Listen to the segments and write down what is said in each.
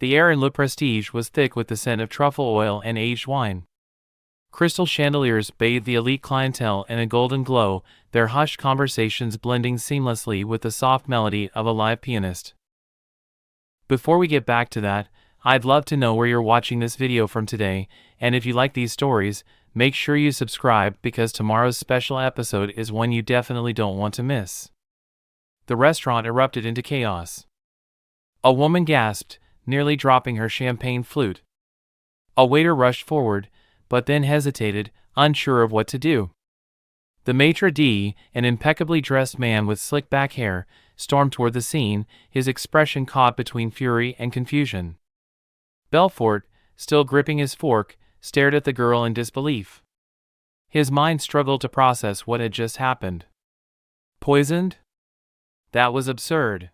The air in Le Prestige was thick with the scent of truffle oil and aged wine. Crystal chandeliers bathed the elite clientele in a golden glow, their hushed conversations blending seamlessly with the soft melody of a live pianist. Before we get back to that, I'd love to know where you're watching this video from today, and if you like these stories, make sure you subscribe because tomorrow's special episode is one you definitely don't want to miss. The restaurant erupted into chaos. A woman gasped, nearly dropping her champagne flute. A waiter rushed forward, but then hesitated, unsure of what to do. The maitre d', an impeccably dressed man with slick back hair, stormed toward the scene, his expression caught between fury and confusion. Belfort, still gripping his fork, stared at the girl in disbelief. His mind struggled to process what had just happened. Poisoned? That was absurd.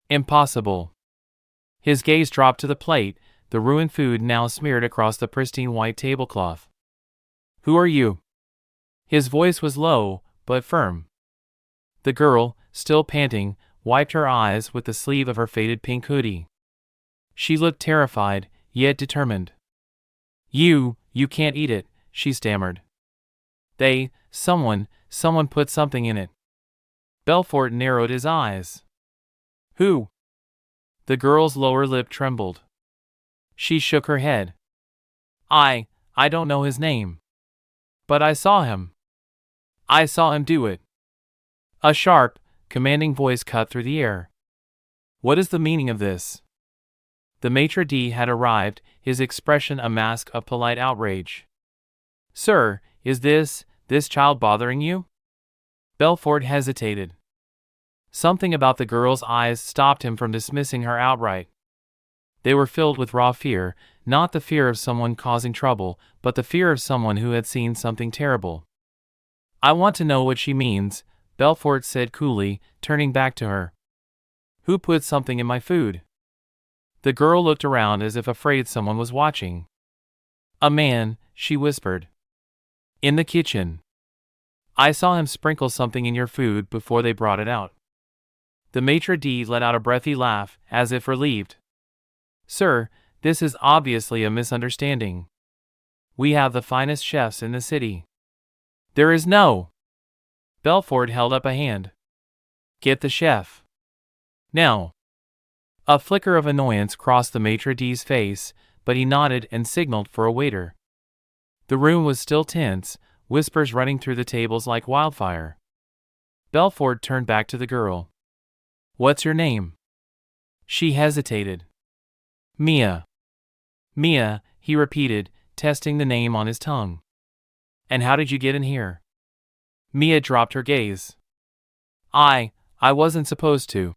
Impossible. His gaze dropped to the plate, the ruined food now smeared across the pristine white tablecloth. Who are you? His voice was low, but firm. The girl, still panting, wiped her eyes with the sleeve of her faded pink hoodie. She looked terrified, yet determined. You can't eat it, she stammered. Someone put something in it. Belfort narrowed his eyes. Who? The girl's lower lip trembled. She shook her head. I don't know his name. But I saw him. I saw him do it. A sharp, commanding voice cut through the air. What is the meaning of this? The maitre d' had arrived, his expression a mask of polite outrage. Sir, is this child bothering you? Belfort hesitated. Something about the girl's eyes stopped him from dismissing her outright. They were filled with raw fear, not the fear of someone causing trouble, but the fear of someone who had seen something terrible. I want to know what she means, Belfort said coolly, turning back to her. Who put something in my food? The girl looked around as if afraid someone was watching. A man, she whispered. In the kitchen. I saw him sprinkle something in your food before they brought it out. The maitre d' let out a breathy laugh, as if relieved. Sir, this is obviously a misunderstanding. We have the finest chefs in the city. There is no. Belfort held up a hand. Get the chef. Now. A flicker of annoyance crossed the maitre d's face, but he nodded and signaled for a waiter. The room was still tense, whispers running through the tables like wildfire. Belfort turned back to the girl. What's your name? She hesitated. Mia. Mia, he repeated, testing the name on his tongue. And how did you get in here? Mia dropped her gaze. I wasn't supposed to.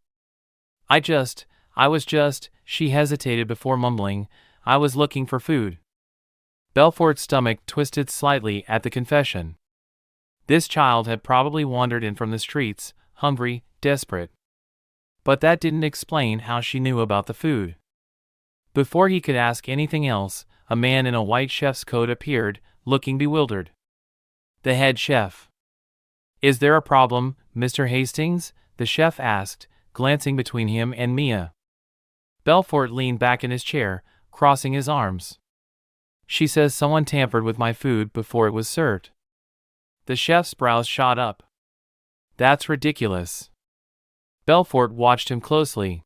She hesitated before mumbling, I was looking for food. Belfort's stomach twisted slightly at the confession. This child had probably wandered in from the streets, hungry, desperate. But that didn't explain how she knew about the food. Before he could ask anything else, a man in a white chef's coat appeared, looking bewildered. The head chef. Is there a problem, Mr. Hastings? The chef asked, glancing between him and Mia. Belfort leaned back in his chair, crossing his arms. She says someone tampered with my food before it was served. The chef's brows shot up. That's ridiculous. Belfort watched him closely.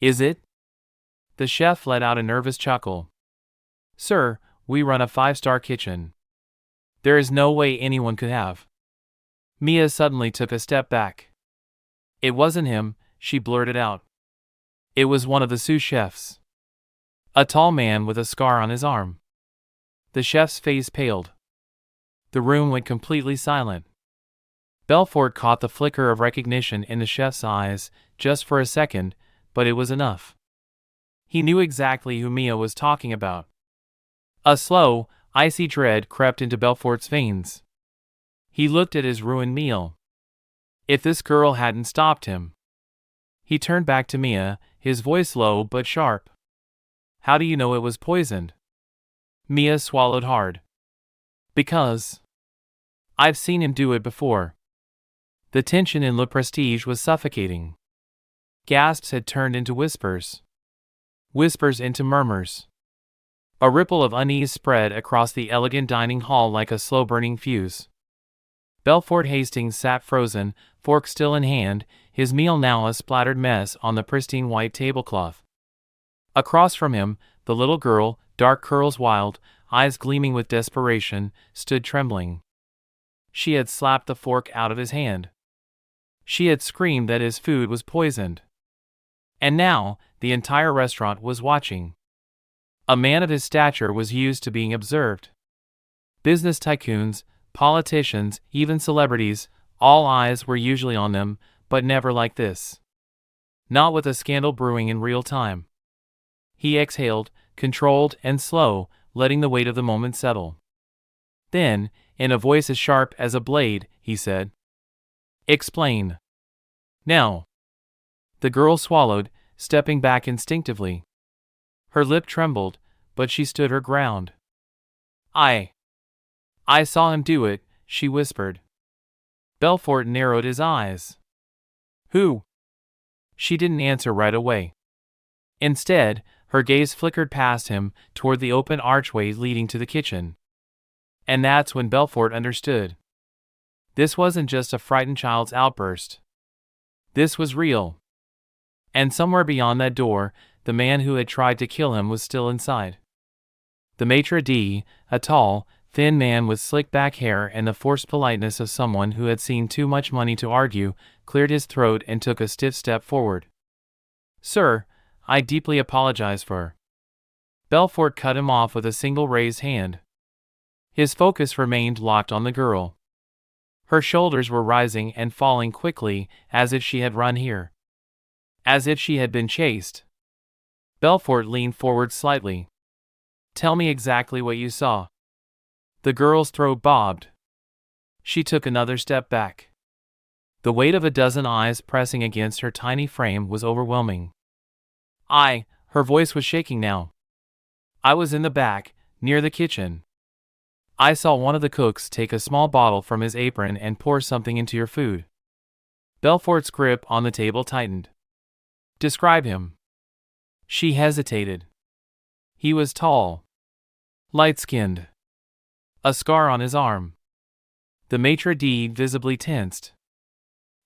Is it? The chef let out a nervous chuckle. Sir, we run a 5-star kitchen. There is no way anyone could have. Mia suddenly took a step back. It wasn't him, she blurted out. It was one of the sous chefs. A tall man with a scar on his arm. The chef's face paled. The room went completely silent. Belfort caught the flicker of recognition in the chef's eyes, just for a second, but it was enough. He knew exactly who Mia was talking about. A slow, icy dread crept into Belfort's veins. He looked at his ruined meal. If this girl hadn't stopped him. He turned back to Mia, his voice low but sharp. How do you know it was poisoned? Mia swallowed hard. Because I've seen him do it before. The tension in Le Prestige was suffocating. Gasps had turned into whispers. whispers into murmurs. A ripple of unease spread across the elegant dining hall like a slow-burning fuse. Belfort Hastings sat frozen, fork still in hand, his meal now a splattered mess on the pristine white tablecloth. Across from him, the little girl, dark curls wild, eyes gleaming with desperation, stood trembling. She had slapped the fork out of his hand. She had screamed that his food was poisoned. And now, the entire restaurant was watching. A man of his stature was used to being observed. Business tycoons, politicians, even celebrities, all eyes were usually on them, but never like this. Not with a scandal brewing in real time. He exhaled, controlled and slow, letting the weight of the moment settle. Then, in a voice as sharp as a blade, he said, "Explain." "Now." The girl swallowed, stepping back instinctively. Her lip trembled, but she stood her ground. I saw him do it," she whispered. Belfort narrowed his eyes. "Who?" She didn't answer right away. Instead, her gaze flickered past him, toward the open archway leading to the kitchen. And that's when Belfort understood. This wasn't just a frightened child's outburst. This was real. And somewhere beyond that door, the man who had tried to kill him was still inside. The maitre d', a tall, thin man with slick back hair and the forced politeness of someone who had seen too much money to argue, cleared his throat and took a stiff step forward. "Sir, I deeply apologize for..." Belfort cut him off with a single raised hand. His focus remained locked on the girl. Her shoulders were rising and falling quickly, as if she had run here. As if she had been chased. Belfort leaned forward slightly. "Tell me exactly what you saw." The girl's throat bobbed. She took another step back. The weight of a dozen eyes pressing against her tiny frame was overwhelming. Her voice was shaking now. "I was in the back, near the kitchen. I saw one of the cooks take a small bottle from his apron and pour something into your food." Belfort's grip on the table tightened. "Describe him." She hesitated. He was tall. Light-skinned. A scar on his arm. The maitre d' visibly tensed.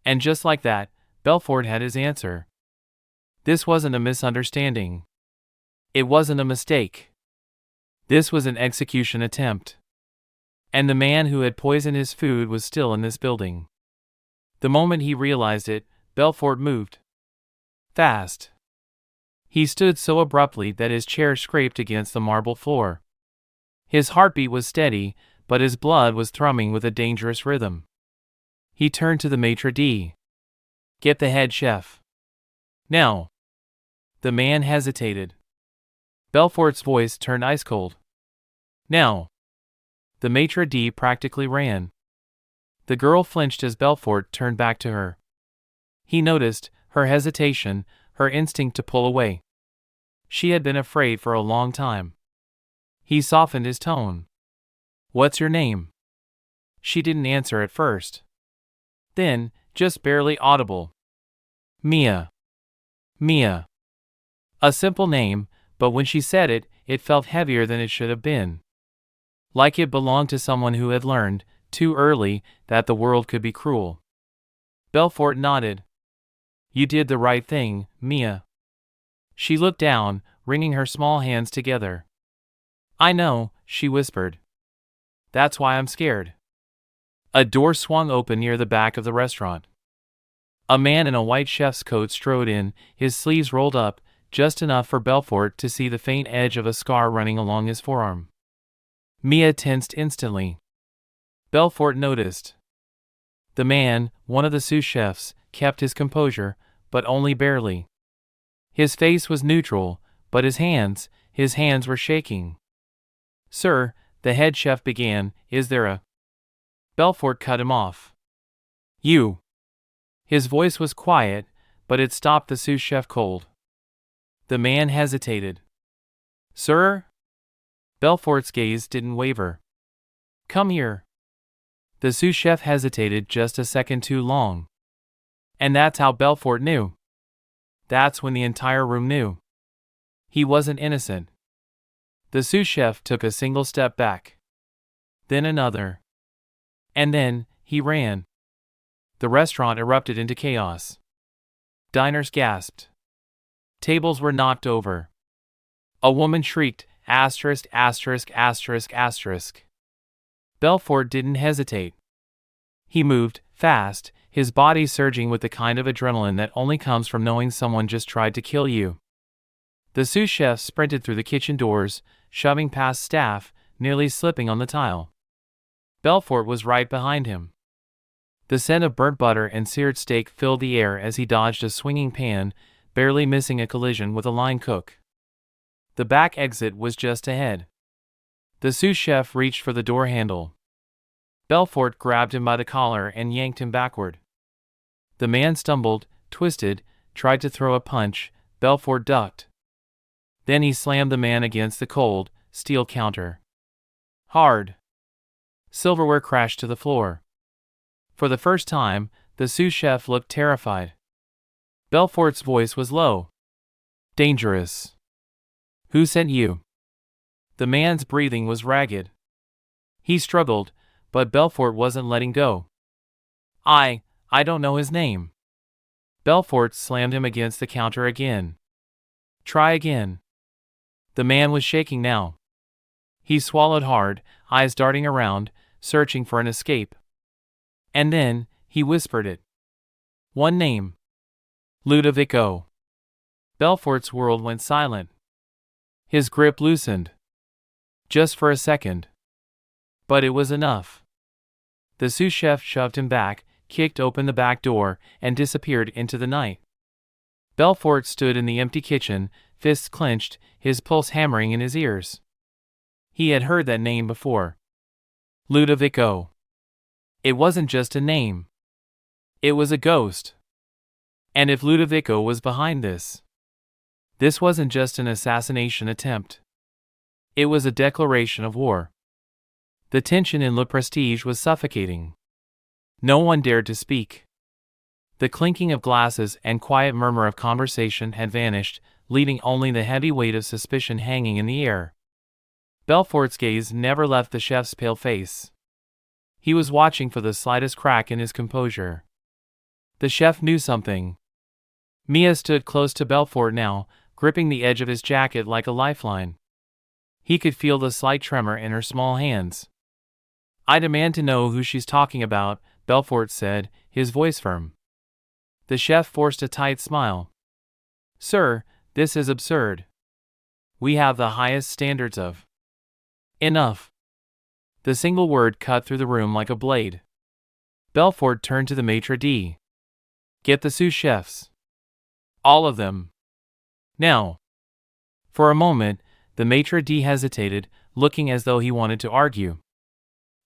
And just like that, Belfort had his answer. This wasn't a misunderstanding. It wasn't a mistake. This was an execution attempt. And the man who had poisoned his food was still in this building. The moment he realized it, Belfort moved. Fast. He stood so abruptly that his chair scraped against the marble floor. His heartbeat was steady, but his blood was thrumming with a dangerous rhythm. He turned to the maitre d'. "Get the head chef." "Now." The man hesitated. Belfort's voice turned ice cold. "Now." The maitre d' practically ran. The girl flinched as Belfort turned back to her. He noticed her hesitation, her instinct to pull away. She had been afraid for a long time. He softened his tone. "What's your name?" She didn't answer at first. Then, just barely audible. "Mia." Mia. A simple name, but when she said it, it felt heavier than it should have been. Like it belonged to someone who had learned, too early, that the world could be cruel. Belfort nodded. "You did the right thing, Mia." She looked down, wringing her small hands together. "I know," she whispered. "That's why I'm scared." A door swung open near the back of the restaurant. A man in a white chef's coat strode in, his sleeves rolled up, just enough for Belfort to see the faint edge of a scar running along his forearm. Mia tensed instantly. Belfort noticed. The man, one of the sous chefs, kept his composure, but only barely. His face was neutral, but his hands were shaking. "Sir," the head chef began, "is there a..." Belfort cut him off. "You." His voice was quiet, but it stopped the sous chef cold. The man hesitated. "Sir?" Belfort's gaze didn't waver. "Come here." The sous chef hesitated just a second too long. And that's how Belfort knew. That's when the entire room knew. He wasn't innocent. The sous chef took a single step back. Then another. And then, he ran. The restaurant erupted into chaos. Diners gasped. Tables were knocked over. A woman shrieked, asterisk, asterisk, asterisk, asterisk. Belfort didn't hesitate. He moved, fast, his body surging with the kind of adrenaline that only comes from knowing someone just tried to kill you. The sous chef sprinted through the kitchen doors, shoving past staff, nearly slipping on the tile. Belfort was right behind him. The scent of burnt butter and seared steak filled the air as he dodged a swinging pan, barely missing a collision with a line cook. The back exit was just ahead. The sous chef reached for the door handle. Belfort grabbed him by the collar and yanked him backward. The man stumbled, twisted, tried to throw a punch. Belfort ducked. Then he slammed the man against the cold, steel counter. Hard. Silverware crashed to the floor. For the first time, the sous chef looked terrified. Belfort's voice was low. Dangerous. Who sent you? The man's breathing was ragged. He struggled, but Belfort wasn't letting go. I don't know his name. Belfort slammed him against the counter again. Try again. The man was shaking now. He swallowed hard, eyes darting around, searching for an escape. And then, he whispered it. One name. Ludovico. Belfort's world went silent. His grip loosened. Just for a second. But it was enough. The sous chef shoved him back, kicked open the back door, and disappeared into the night. Belfort stood in the empty kitchen, fists clenched, his pulse hammering in his ears. He had heard that name before. Ludovico. It wasn't just a name. It was a ghost. And if Ludovico was behind this wasn't just an assassination attempt. It was a declaration of war. The tension in Le Prestige was suffocating. No one dared to speak. The clinking of glasses and quiet murmur of conversation had vanished, leaving only the heavy weight of suspicion hanging in the air. Belfort's gaze never left the chef's pale face. He was watching for the slightest crack in his composure. The chef knew something. Mia stood close to Belfort now, gripping the edge of his jacket like a lifeline. He could feel the slight tremor in her small hands. I demand to know who she's talking about, Belfort said, his voice firm. The chef forced a tight smile. Sir, this is absurd. We have the highest standards of. Enough. The single word cut through the room like a blade. Belfort turned to the maitre d'. Get the sous chefs. All of them. Now. For a moment, the maitre d' hesitated, looking as though he wanted to argue.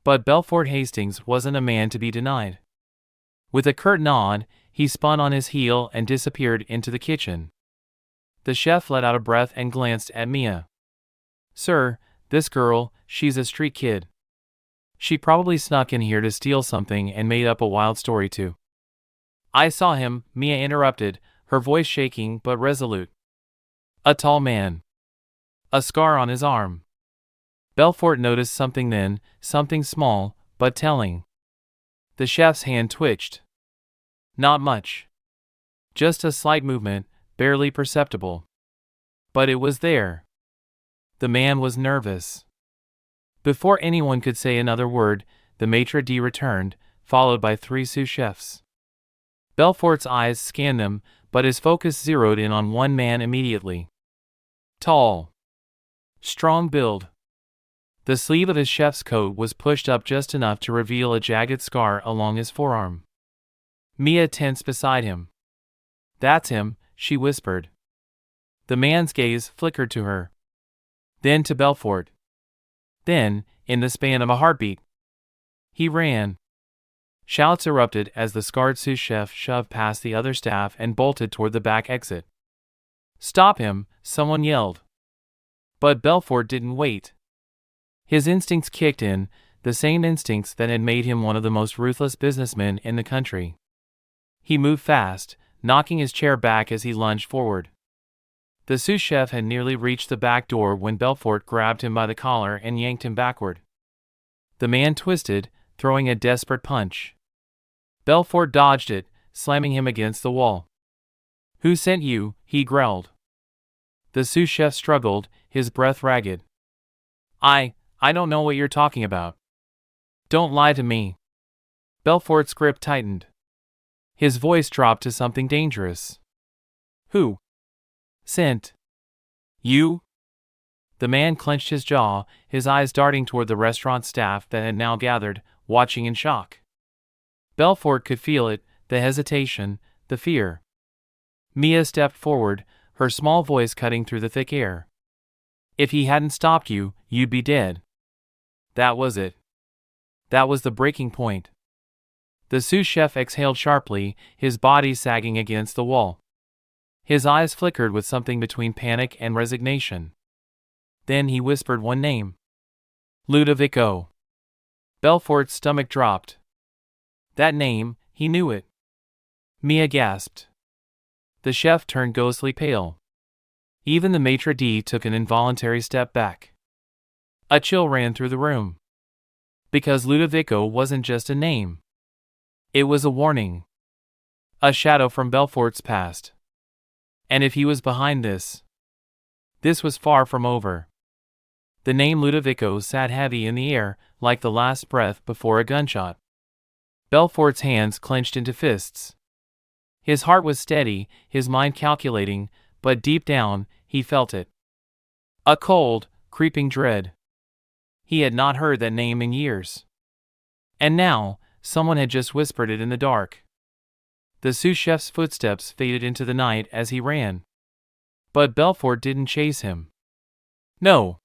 But Belfort Hastings wasn't a man to be denied. With a curt nod, he spun on his heel and disappeared into the kitchen. The chef let out a breath and glanced at Mia. Sir, this girl, she's a street kid. She probably snuck in here to steal something and made up a wild story too. I saw him, Mia interrupted, her voice shaking but resolute. A tall man. A scar on his arm. Belfort noticed something then, something small, but telling. The chef's hand twitched. Not much. Just a slight movement, barely perceptible. But it was there. The man was nervous. Before anyone could say another word, the maitre d' returned, followed by 3 sous chefs. Belfort's eyes scanned them, but his focus zeroed in on one man immediately. Tall. Strong build. The sleeve of his chef's coat was pushed up just enough to reveal a jagged scar along his forearm. Mia tensed beside him. That's him, she whispered. The man's gaze flickered to her. Then to Belfort. Then, in the span of a heartbeat, he ran. Shouts erupted as the scarred sous chef shoved past the other staff and bolted toward the back exit. Stop him, someone yelled. But Belfort didn't wait. His instincts kicked in, the same instincts that had made him one of the most ruthless businessmen in the country. He moved fast, knocking his chair back as he lunged forward. The sous chef had nearly reached the back door when Belfort grabbed him by the collar and yanked him backward. The man twisted, throwing a desperate punch. Belfort dodged it, slamming him against the wall. "Who sent you?" he growled. The sous chef struggled, his breath ragged. I don't know what you're talking about." "Don't lie to me." Belfort's grip tightened. His voice dropped to something dangerous. "Who sent you?" The man clenched his jaw, his eyes darting toward the restaurant staff that had now gathered, watching in shock. Belfort could feel it, the hesitation, the fear. Mia stepped forward, her small voice cutting through the thick air. "If he hadn't stopped you, you'd be dead." That was it. That was the breaking point. The sous chef exhaled sharply, his body sagging against the wall. His eyes flickered with something between panic and resignation. Then he whispered one name. Ludovico. Belfort's stomach dropped. That name, he knew it. Mia gasped. The chef turned ghostly pale. Even the maitre d' took an involuntary step back. A chill ran through the room. Because Ludovico wasn't just a name. It was a warning. A shadow from Belfort's past. And if he was behind this was far from over. The name Ludovico sat heavy in the air, like the last breath before a gunshot. Belfort's hands clenched into fists. His heart was steady, his mind calculating, but deep down, he felt it. A cold, creeping dread. He had not heard that name in years. And now, someone had just whispered it in the dark. The sous chef's footsteps faded into the night as he ran. But Belfort didn't chase him. No.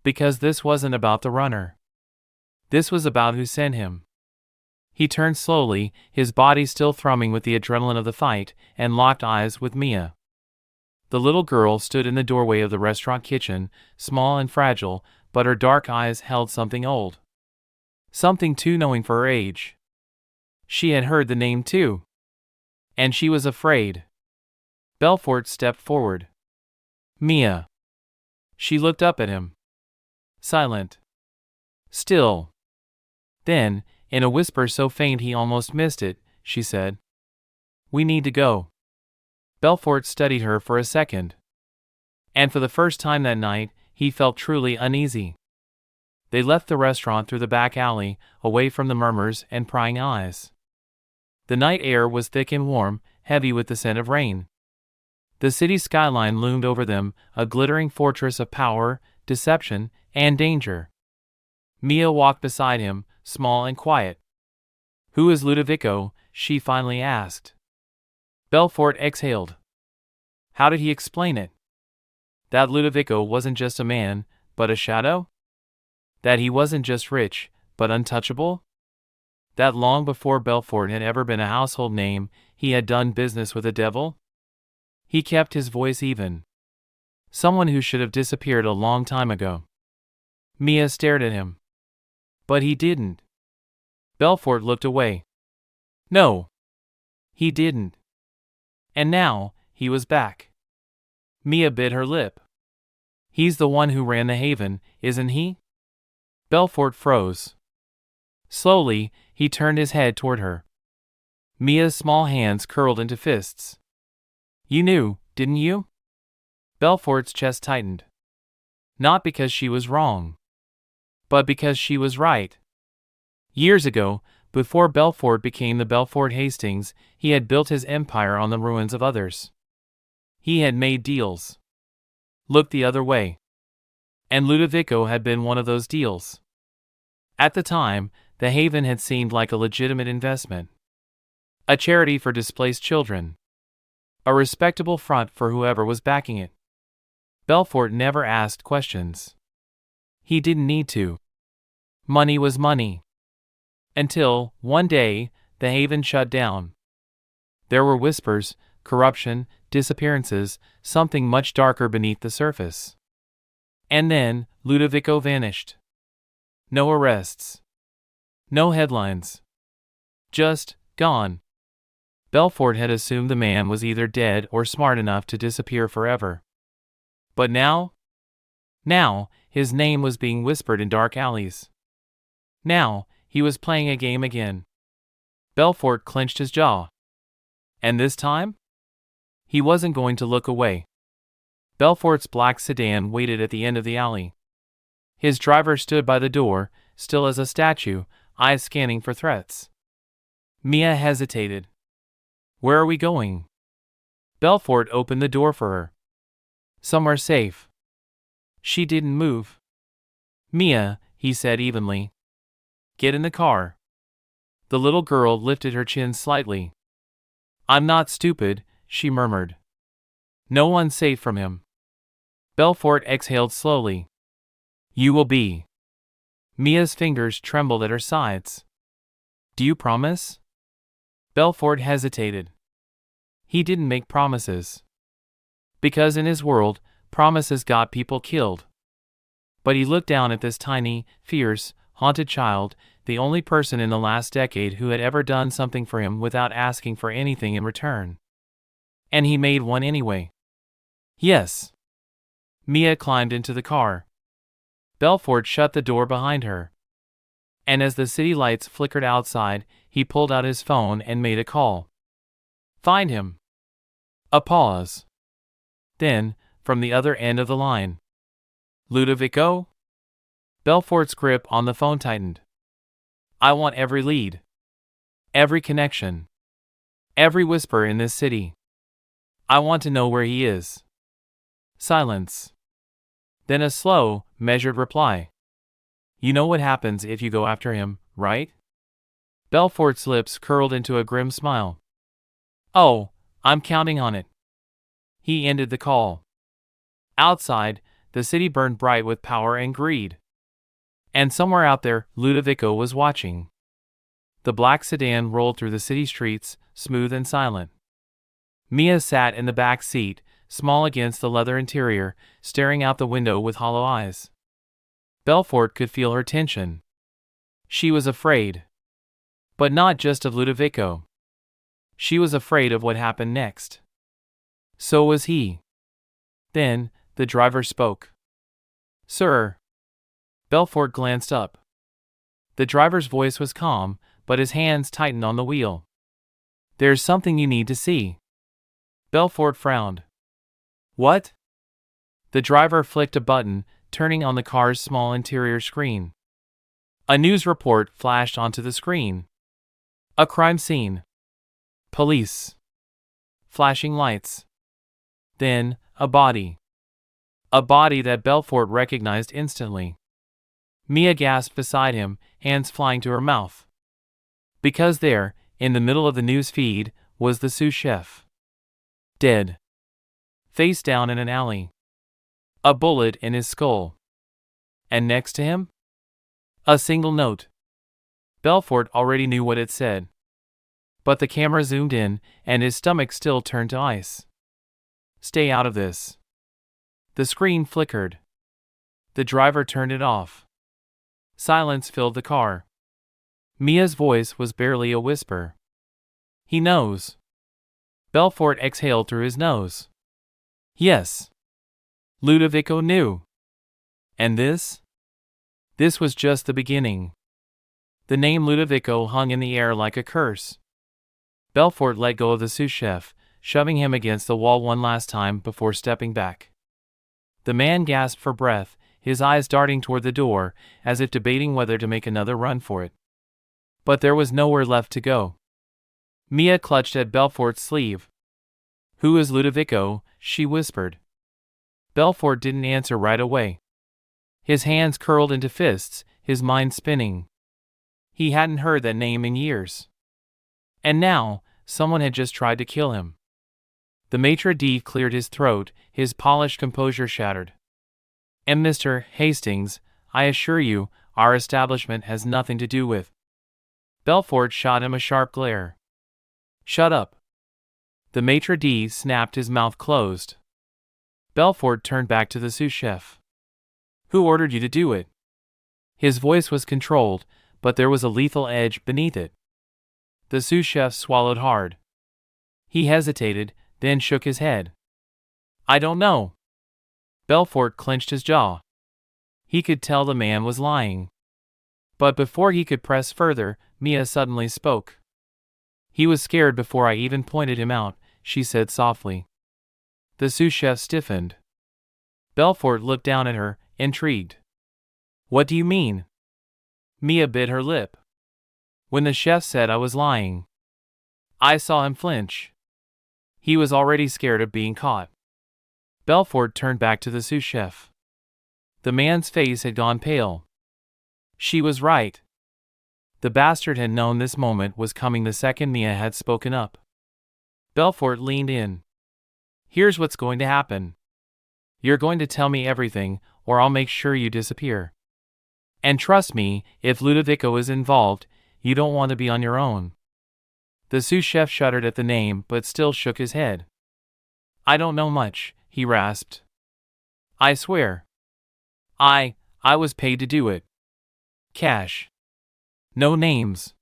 Because this wasn't about the runner. This was about who sent him. He turned slowly, his body still thrumming with the adrenaline of the fight, and locked eyes with Mia. The little girl stood in the doorway of the restaurant kitchen, small and fragile, but her dark eyes held something old. Something too knowing for her age. She had heard the name too. And she was afraid. Belfort stepped forward. "Mia." She looked up at him. Silent. Still. Then, in a whisper so faint he almost missed it, she said, "We need to go." Belfort studied her for a second. And for the first time that night, he felt truly uneasy. They left the restaurant through the back alley, away from the murmurs and prying eyes. The night air was thick and warm, heavy with the scent of rain. The city skyline loomed over them, a glittering fortress of power, deception, and danger. Mia walked beside him, small and quiet. "Who is Ludovico?" she finally asked. Belfort exhaled. How did he explain it? That Ludovico wasn't just a man, but a shadow? That he wasn't just rich, but untouchable? That long before Belfort had ever been a household name, he had done business with the devil? He kept his voice even. Someone who should have disappeared a long time ago. Mia stared at him. But he didn't. Belfort looked away. No. He didn't. And now, he was back. Mia bit her lip. He's the one who ran the Haven, isn't he? Belfort froze. Slowly, he turned his head toward her. Mia's small hands curled into fists. You knew, didn't you? Belfort's chest tightened. Not because she was wrong, but because she was right. Years ago, before Belfort became the Belfort Hastings, he had built his empire on the ruins of others. He had made deals. Looked the other way. And Ludovico had been one of those deals. At the time, the Haven had seemed like a legitimate investment. A charity for displaced children. A respectable front for whoever was backing it. Belfort never asked questions. He didn't need to. Money was money. Until, one day, the Haven shut down. There were whispers, corruption, disappearances, something much darker beneath the surface. And then, Ludovico vanished. No arrests. No headlines. Just, gone. Belfort had assumed the man was either dead or smart enough to disappear forever. But now, his name was being whispered in dark alleys. Now, he was playing a game again. Belfort clenched his jaw. And this time? He wasn't going to look away. Belfort's black sedan waited at the end of the alley. His driver stood by the door, still as a statue, eyes scanning for threats. Mia hesitated. Where are we going? Belfort opened the door for her. Somewhere safe. She didn't move. Mia, he said evenly. Get in the car. The little girl lifted her chin slightly. I'm not stupid, she murmured. No one's safe from him. Belfort exhaled slowly. You will be. Mia's fingers trembled at her sides. Do you promise? Belfort hesitated. He didn't make promises. Because in his world, promises got people killed. But he looked down at this tiny, fierce, haunted child, the only person in the last decade who had ever done something for him without asking for anything in return. And he made one anyway. Yes. Mia climbed into the car. Belfort shut the door behind her. And as the city lights flickered outside, he pulled out his phone and made a call. Find him. A pause. Then, from the other end of the line. Ludovico? Belfort's grip on the phone tightened. I want every lead. Every connection. Every whisper in this city. I want to know where he is. Silence. Then a slow, measured reply. You know what happens if you go after him, right? Belfort's lips curled into a grim smile. Oh, I'm counting on it. He ended the call. Outside, the city burned bright with power and greed. And somewhere out there, Ludovico was watching. The black sedan rolled through the city streets, smooth and silent. Mia sat in the back seat, small against the leather interior, staring out the window with hollow eyes. Belfort could feel her tension. She was afraid. But not just of Ludovico. She was afraid of what happened next. So was he. Then, the driver spoke. Sir. Belfort glanced up. The driver's voice was calm, but his hands tightened on the wheel. There's something you need to see. Belfort frowned. What? The driver flicked a button, turning on the car's small interior screen. A news report flashed onto the screen. A crime scene. Police. Flashing lights. Then, a body. A body that Belfort recognized instantly. Mia gasped beside him, hands flying to her mouth. Because there, in the middle of the news feed, was the sous chef. Dead. Face down in an alley. A bullet in his skull. And next to him? A single note. Belfort already knew what it said. But the camera zoomed in, and his stomach still turned to ice. Stay out of this. The screen flickered. The driver turned it off. Silence filled the car. Mia's voice was barely a whisper. He knows. Belfort exhaled through his nose. Yes. Ludovico knew. And this? This was just the beginning. The name Ludovico hung in the air like a curse. Belfort let go of the sous chef, shoving him against the wall one last time before stepping back. The man gasped for breath, his eyes darting toward the door, as if debating whether to make another run for it. But there was nowhere left to go. Mia clutched at Belfort's sleeve. Who is Ludovico? She whispered. Belfort didn't answer right away. His hands curled into fists, his mind spinning. He hadn't heard that name in years. And now, someone had just tried to kill him. The maitre d' cleared his throat, his polished composure shattered. And Mr. Hastings, I assure you, our establishment has nothing to do with. Belfort shot him a sharp glare. Shut up. The maitre d' snapped, his mouth closed. Belfort turned back to the sous chef. Who ordered you to do it? His voice was controlled, but there was a lethal edge beneath it. The sous chef swallowed hard. He hesitated, then shook his head. I don't know. Belfort clenched his jaw. He could tell the man was lying. But before he could press further, Mia suddenly spoke. He was scared before I even pointed him out, she said softly. The sous chef stiffened. Belfort looked down at her, intrigued. What do you mean? Mia bit her lip. When the chef said I was lying. I saw him flinch. He was already scared of being caught. Belfort turned back to the sous chef. The man's face had gone pale. She was right. The bastard had known this moment was coming the second Mia had spoken up. Belfort leaned in. Here's what's going to happen. You're going to tell me everything, or I'll make sure you disappear. And trust me, if Ludovico is involved, you don't want to be on your own. The sous chef shuddered at the name but still shook his head. I don't know much, he rasped. I swear. I was paid to do it. Cash. No names.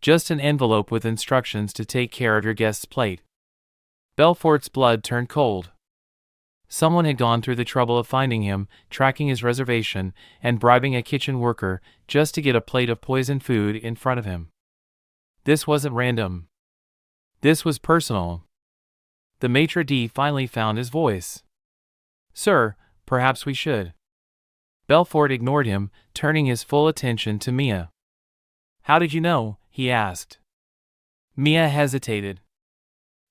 Just an envelope with instructions to take care of your guest's plate. Belfort's blood turned cold. Someone had gone through the trouble of finding him, tracking his reservation, and bribing a kitchen worker just to get a plate of poisoned food in front of him. This wasn't random. This was personal. The maitre d' finally found his voice. Sir, perhaps we should. Belfort ignored him, turning his full attention to Mia. How did you know? He asked. Mia hesitated.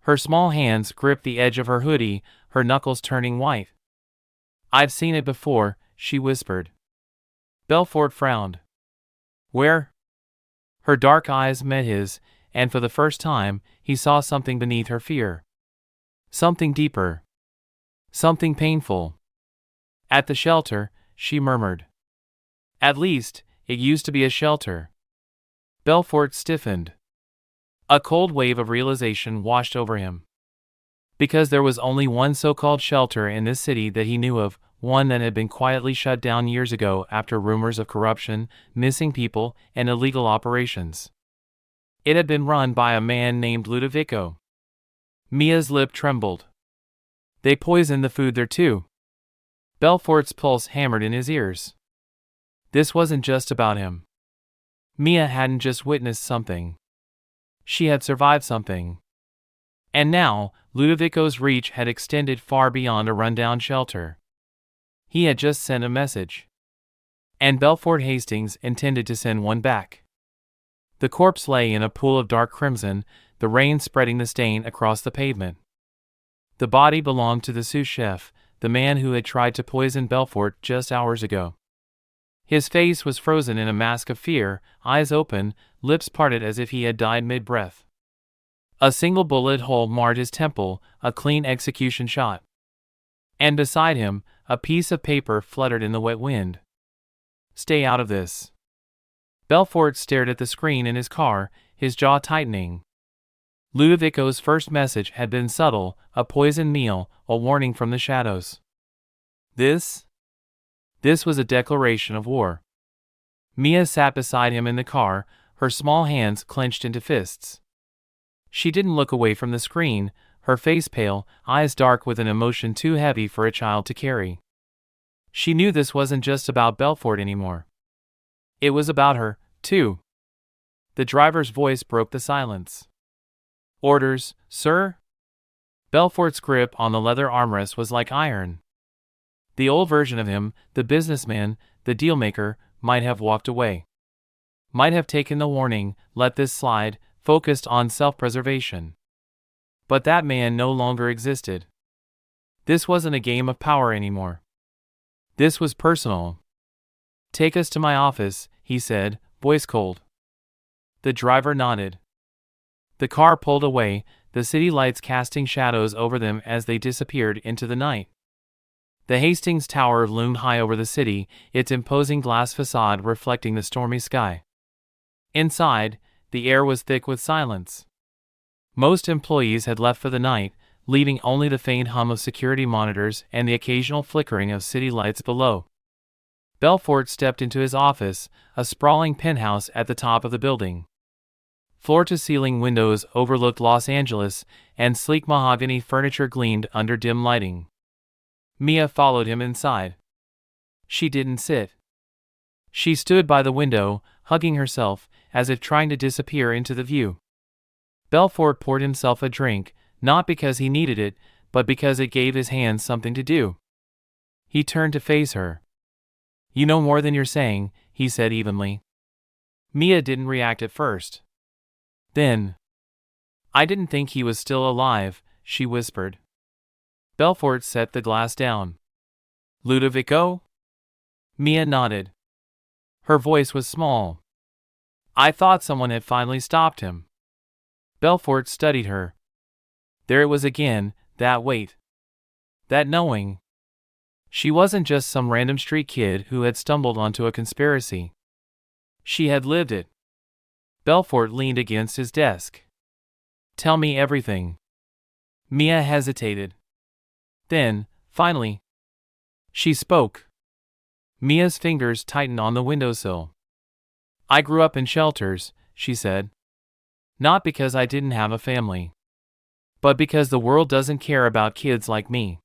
Her small hands gripped the edge of her hoodie, her knuckles turning white. I've seen it before, she whispered. Belfort frowned. Where? Her dark eyes met his, and for the first time, he saw something beneath her fear. Something deeper. Something painful. At the shelter, she murmured. At least, it used to be a shelter. Belfort stiffened. A cold wave of realization washed over him. Because there was only one so-called shelter in this city that he knew of, one that had been quietly shut down years ago after rumors of corruption, missing people, and illegal operations. It had been run by a man named Ludovico. Mia's lip trembled. They poisoned the food there too. Belfort's pulse hammered in his ears. This wasn't just about him. Mia hadn't just witnessed something. She had survived something. And now, Ludovico's reach had extended far beyond a rundown shelter. He had just sent a message. And Belfort Hastings intended to send one back. The corpse lay in a pool of dark crimson, the rain spreading the stain across the pavement. The body belonged to the sous chef, the man who had tried to poison Belfort just hours ago. His face was frozen in a mask of fear, eyes open, lips parted as if he had died mid-breath. A single bullet hole marred his temple, a clean execution shot. And beside him, a piece of paper fluttered in the wet wind. Stay out of this. Belfort stared at the screen in his car, his jaw tightening. Ludovico's first message had been subtle, a poisoned meal, a warning from the shadows. This was a declaration of war. Mia sat beside him in the car, her small hands clenched into fists. She didn't look away from the screen, her face pale, eyes dark with an emotion too heavy for a child to carry. She knew this wasn't just about Belfort anymore. It was about her, too. The driver's voice broke the silence. Orders, sir? Belfort's grip on the leather armrest was like iron. The old version of him, the businessman, the dealmaker, might have walked away. Might have taken the warning, let this slide, focused on self-preservation. But that man no longer existed. This wasn't a game of power anymore. This was personal. Take us to my office, he said, voice cold. The driver nodded. The car pulled away, the city lights casting shadows over them as they disappeared into the night. The Hastings Tower loomed high over the city, its imposing glass facade reflecting the stormy sky. Inside, the air was thick with silence. Most employees had left for the night, leaving only the faint hum of security monitors and the occasional flickering of city lights below. Belfort stepped into his office, a sprawling penthouse at the top of the building. Floor-to-ceiling windows overlooked Los Angeles, and sleek mahogany furniture gleamed under dim lighting. Mia followed him inside. She didn't sit. She stood by the window, hugging herself, as if trying to disappear into the view. Belfort poured himself a drink, not because he needed it, but because it gave his hands something to do. He turned to face her. "You know more than you're saying," he said evenly. Mia didn't react at first. Then, "I didn't think he was still alive," she whispered. Belfort set the glass down. "Ludovico?" Mia nodded. Her voice was small. "I thought someone had finally stopped him." Belfort studied her. There it was again, that weight. That knowing. She wasn't just some random street kid who had stumbled onto a conspiracy. She had lived it. Belfort leaned against his desk. "Tell me everything." Mia hesitated. Then, finally, she spoke. Mia's fingers tightened on the windowsill. "I grew up in shelters," she said. "Not because I didn't have a family, but because the world doesn't care about kids like me."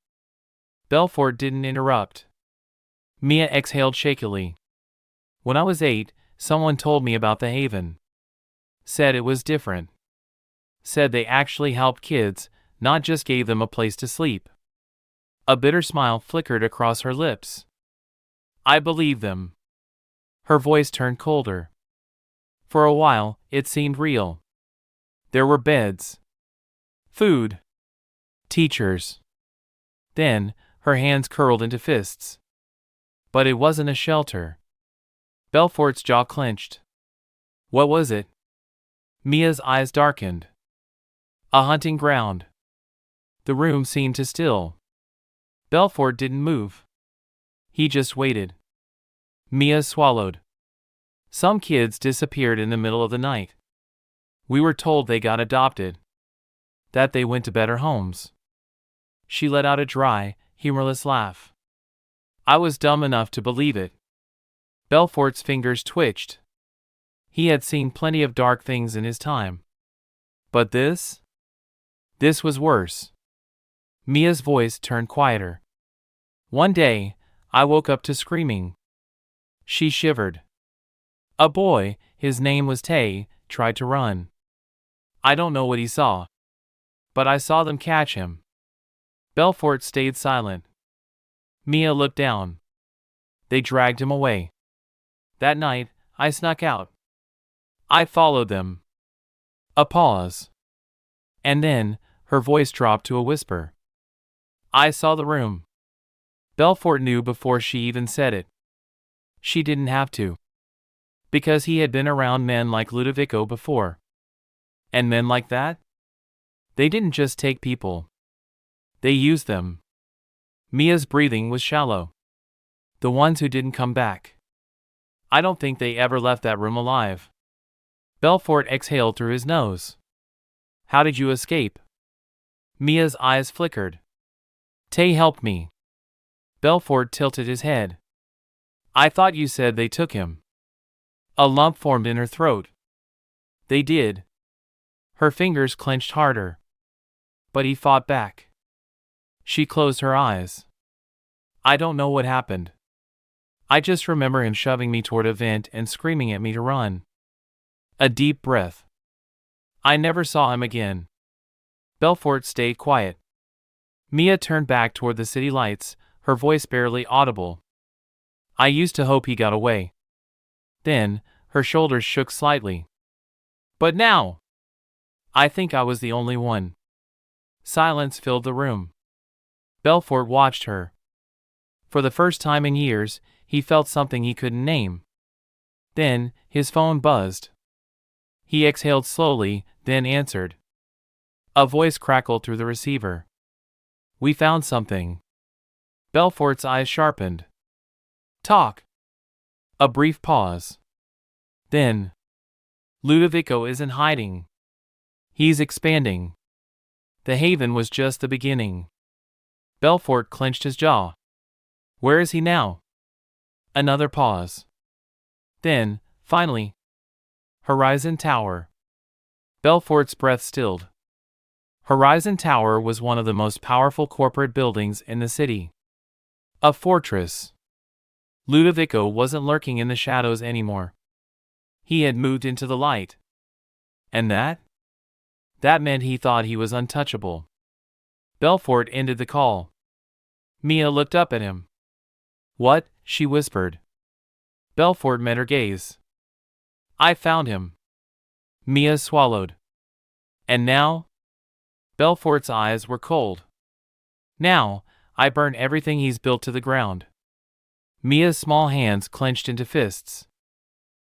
Belfort didn't interrupt. Mia exhaled shakily. "When I was 8, someone told me about the Haven. Said it was different. Said they actually helped kids, not just gave them a place to sleep." A bitter smile flickered across her lips. "I believed them." Her voice turned colder. For a while, it seemed real. There were beds, food, teachers. Then, her hands curled into fists. But it wasn't a shelter. Belfort's jaw clenched. What was it? Mia's eyes darkened. A hunting ground. The room seemed to still. Belfort didn't move. He just waited. Mia swallowed. "Some kids disappeared in the middle of the night. We were told they got adopted. That they went to better homes." She let out a dry, humorless laugh. "I was dumb enough to believe it." Belfort's fingers twitched. He had seen plenty of dark things in his time. But this? This was worse. Mia's voice turned quieter. "One day, I woke up to screaming." She shivered. "A boy, his name was Tay, tried to run. I don't know what he saw. But I saw them catch him." Belfort stayed silent. Mia looked down. "They dragged him away. That night, I snuck out. I followed them." A pause. And then, her voice dropped to a whisper. "I saw the room." Belfort knew before she even said it. She didn't have to. Because he had been around men like Ludovico before. And men like that? They didn't just take people. They used them. Mia's breathing was shallow. The ones who didn't come back. I don't think they ever left that room alive. Belfort exhaled through his nose. "How did you escape?" Mia's eyes flickered. "Tay helped me." Belfort tilted his head. "I thought you said they took him." A lump formed in her throat. "They did." Her fingers clenched harder. "But he fought back." She closed her eyes. "I don't know what happened. I just remember him shoving me toward a vent and screaming at me to run." A deep breath. "I never saw him again." Belfort stayed quiet. Mia turned back toward the city lights, her voice barely audible. "I used to hope he got away." Then, her shoulders shook slightly. "But now, I think I was the only one." Silence filled the room. Belfort watched her. For the first time in years, he felt something he couldn't name. Then, his phone buzzed. He exhaled slowly, then answered. A voice crackled through the receiver. "We found something." Belfort's eyes sharpened. "Talk." A brief pause. Then, "Ludovico isn't hiding. He's expanding. The Haven was just the beginning." Belfort clenched his jaw. "Where is he now?" Another pause. Then, finally, Horizon Tower. Belfort's breath stilled. Horizon Tower was one of the most powerful corporate buildings in the city. A fortress. Ludovico wasn't lurking in the shadows anymore. He had moved into the light. And that? That meant he thought he was untouchable. Belfort ended the call. Mia looked up at him. "What?" she whispered. Belfort met her gaze. "I found him." Mia swallowed. "And now?" Belfort's eyes were cold. "Now, I burn everything he's built to the ground." Mia's small hands clenched into fists.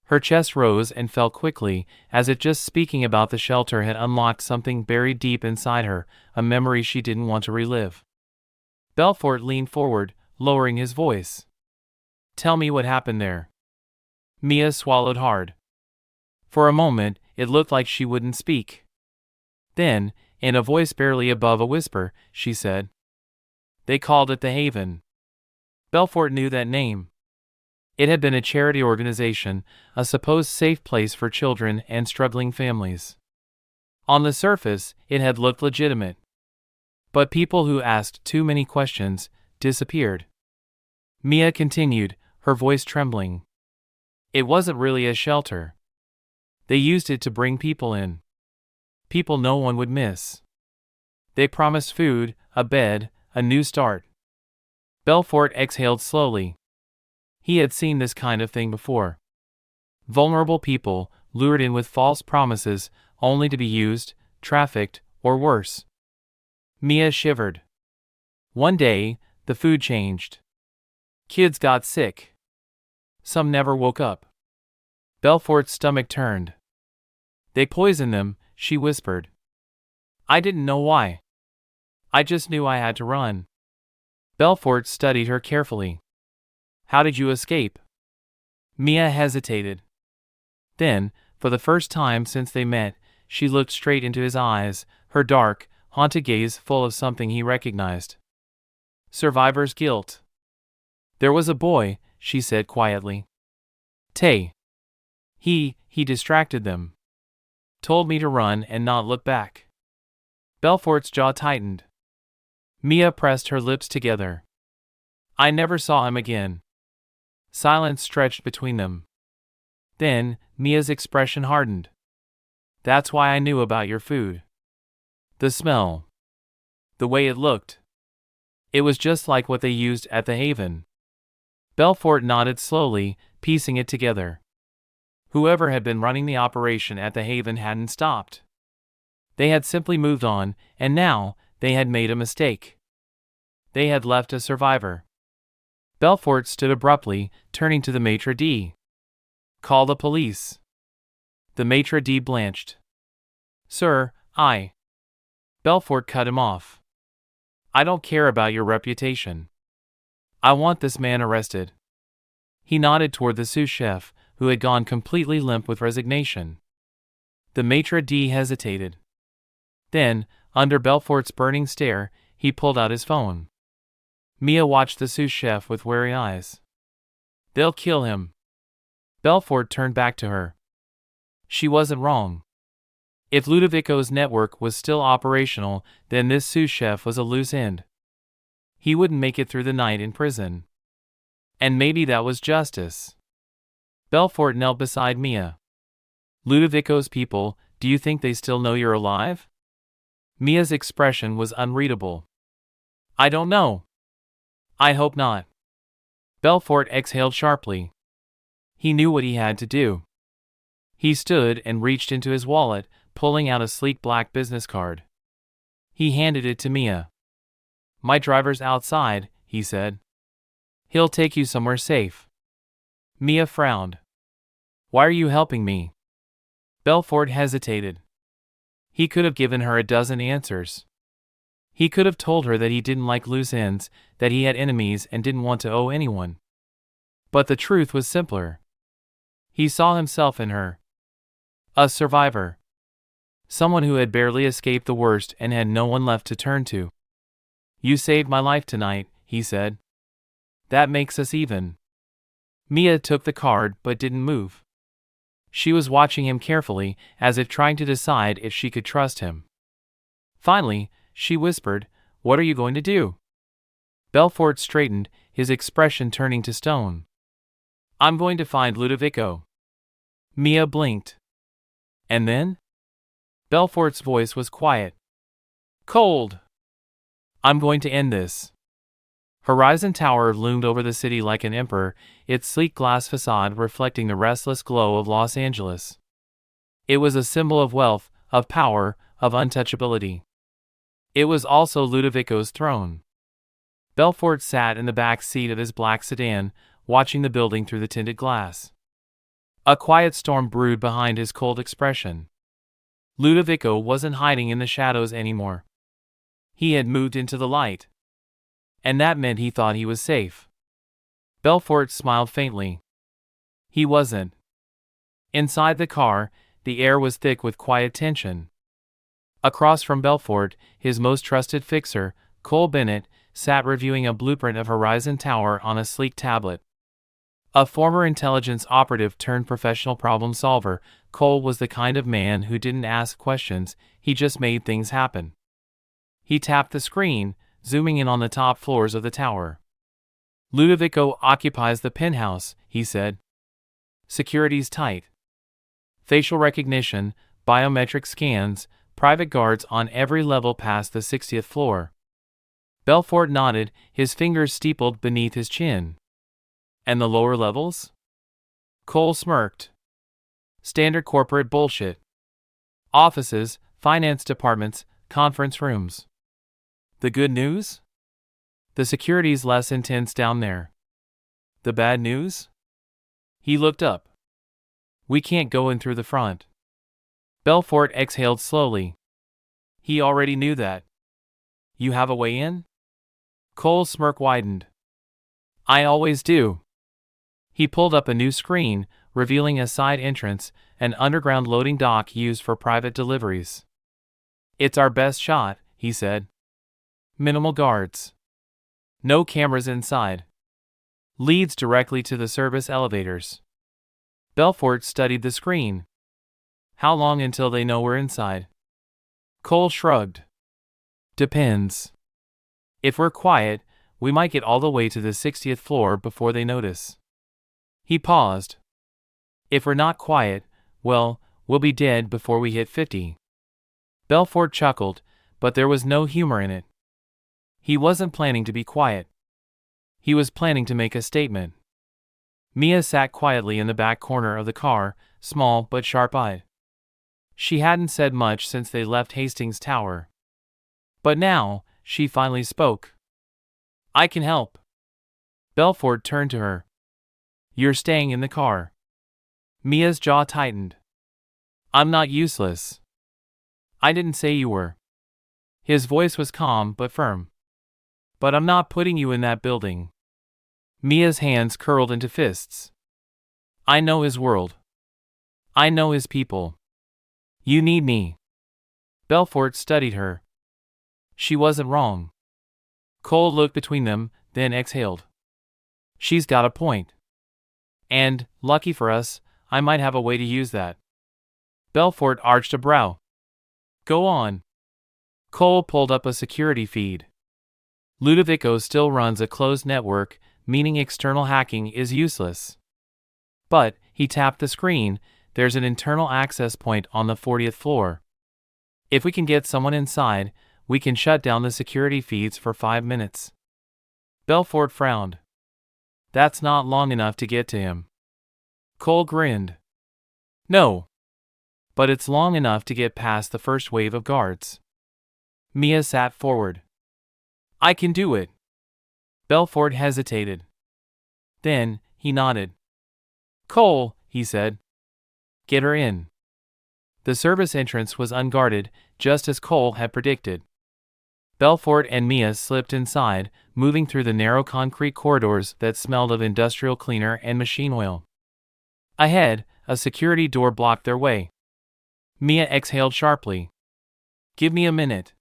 Her chest rose and fell quickly, as if just speaking about the shelter had unlocked something buried deep inside her, a memory she didn't want to relive. Belfort leaned forward, lowering his voice. "Tell me what happened there." Mia swallowed hard. For a moment, it looked like she wouldn't speak. Then, in a voice barely above a whisper, she said, "They called it the Haven." Belfort knew that name. It had been a charity organization, a supposed safe place for children and struggling families. On the surface, it had looked legitimate. But people who asked too many questions disappeared. Mia continued, her voice trembling. "It wasn't really a shelter. They used it to bring people in. People no one would miss. They promised food, a bed, a new start." Belfort exhaled slowly. He had seen this kind of thing before. Vulnerable people, lured in with false promises, only to be used, trafficked, or worse. Mia shivered. One day, the food changed. Kids got sick. Some never woke up. Belfort's stomach turned. "They poisoned them," she whispered. "I didn't know why. I just knew I had to run." Belfort studied her carefully. "How did you escape?" Mia hesitated. Then, for the first time since they met, she looked straight into his eyes, her dark, haunted gaze full of something he recognized. Survivor's guilt. "There was a boy," she said quietly. "Tay. He distracted them. Told me to run and not look back." Belfort's jaw tightened. Mia pressed her lips together. "I never saw him again." Silence stretched between them. Then, Mia's expression hardened. "That's why I knew about your food. The smell. The way it looked. It was just like what they used at the Haven." Belfort nodded slowly, piecing it together. Whoever had been running the operation at the Haven hadn't stopped. They had simply moved on, and now, they had made a mistake. They had left a survivor. Belfort stood abruptly, turning to the maitre d'. "Call the police." The maitre d' blanched. "Sir, I—" Belfort cut him off. "I don't care about your reputation. I want this man arrested." He nodded toward the sous chef, who had gone completely limp with resignation. The maitre d' hesitated. Then, under Belfort's burning stare, he pulled out his phone. Mia watched the sous chef with wary eyes. "They'll kill him." Belfort turned back to her. She wasn't wrong. If Ludovico's network was still operational, then this sous chef was a loose end. He wouldn't make it through the night in prison. And maybe that was justice. Belfort knelt beside Mia. "Ludovico's people, do you think they still know you're alive?" Mia's expression was unreadable. "I don't know. I hope not." Belfort exhaled sharply. He knew what he had to do. He stood and reached into his wallet, pulling out a sleek black business card. He handed it to Mia. "My driver's outside," he said. "He'll take you somewhere safe." Mia frowned. "Why are you helping me?" Belfort hesitated. He could have given her a dozen answers. He could have told her that he didn't like loose ends, that he had enemies and didn't want to owe anyone. But the truth was simpler. He saw himself in her. A survivor. Someone who had barely escaped the worst and had no one left to turn to. "You saved my life tonight," he said. "That makes us even." Mia took the card but didn't move. She was watching him carefully, as if trying to decide if she could trust him. Finally, she whispered, "What are you going to do?" Belfort straightened, his expression turning to stone. "I'm going to find Ludovico." Mia blinked. "And then?" Belfort's voice was quiet. "Cold. I'm going to end this." Horizon Tower loomed over the city like an emperor, its sleek glass facade reflecting the restless glow of Los Angeles. It was a symbol of wealth, of power, of untouchability. It was also Ludovico's throne. Belfort sat in the back seat of his black sedan, watching the building through the tinted glass. A quiet storm brewed behind his cold expression. Ludovico wasn't hiding in the shadows anymore. He had moved into the light. And that meant he thought he was safe. Belfort smiled faintly. He wasn't. Inside the car, the air was thick with quiet tension. Across from Belfort, his most trusted fixer, Cole Bennett, sat reviewing a blueprint of Horizon Tower on a sleek tablet. A former intelligence operative turned professional problem solver, Cole was the kind of man who didn't ask questions, he just made things happen. He tapped the screen, zooming in on the top floors of the tower. "Ludovico occupies the penthouse," he said. "Security's tight. Facial recognition, biometric scans, private guards on every level past the 60th floor." Belfort nodded, his fingers steepled beneath his chin. "And the lower levels?" Cole smirked. "Standard corporate bullshit. Offices, finance departments, conference rooms. The good news? The security's less intense down there. The bad news?" He looked up. "We can't go in through the front." Belfort exhaled slowly. He already knew that. "You have a way in?" Cole's smirk widened. "I always do." He pulled up a new screen, revealing a side entrance, an underground loading dock used for private deliveries. "It's our best shot," he said. "Minimal guards. No cameras inside. Leads directly to the service elevators." Belfort studied the screen. "How long until they know we're inside?" Cole shrugged. "Depends. If we're quiet, we might get all the way to the 60th floor before they notice." He paused. "If we're not quiet, well, we'll be dead before we hit 50. Belfort chuckled, but there was no humor in it. He wasn't planning to be quiet. He was planning to make a statement. Mia sat quietly in the back corner of the car, small but sharp-eyed. She hadn't said much since they left Hastings Tower. But now, she finally spoke. "I can help." Belfort turned to her. "You're staying in the car." Mia's jaw tightened. "I'm not useless." "I didn't say you were." His voice was calm but firm. "But I'm not putting you in that building." Mia's hands curled into fists. "I know his world. I know his people. You need me." Belfort studied her. She wasn't wrong. Cole looked between them, then exhaled. "She's got a point. And, lucky for us, I might have a way to use that." Belfort arched a brow. "Go on." Cole pulled up a security feed. "Ludovico still runs a closed network, meaning external hacking is useless. But," he tapped the screen, "there's an internal access point on the 40th floor. If we can get someone inside, we can shut down the security feeds for 5 minutes." Belfort frowned. "That's not long enough to get to him." Cole grinned. "No. But it's long enough to get past the first wave of guards." Mia sat forward. "I can do it." Belfort hesitated. Then, he nodded. "Cole," he said. "Get her in." The service entrance was unguarded, just as Cole had predicted. Belfort and Mia slipped inside, moving through the narrow concrete corridors that smelled of industrial cleaner and machine oil. Ahead, a security door blocked their way. Mia exhaled sharply. "Give me a minute."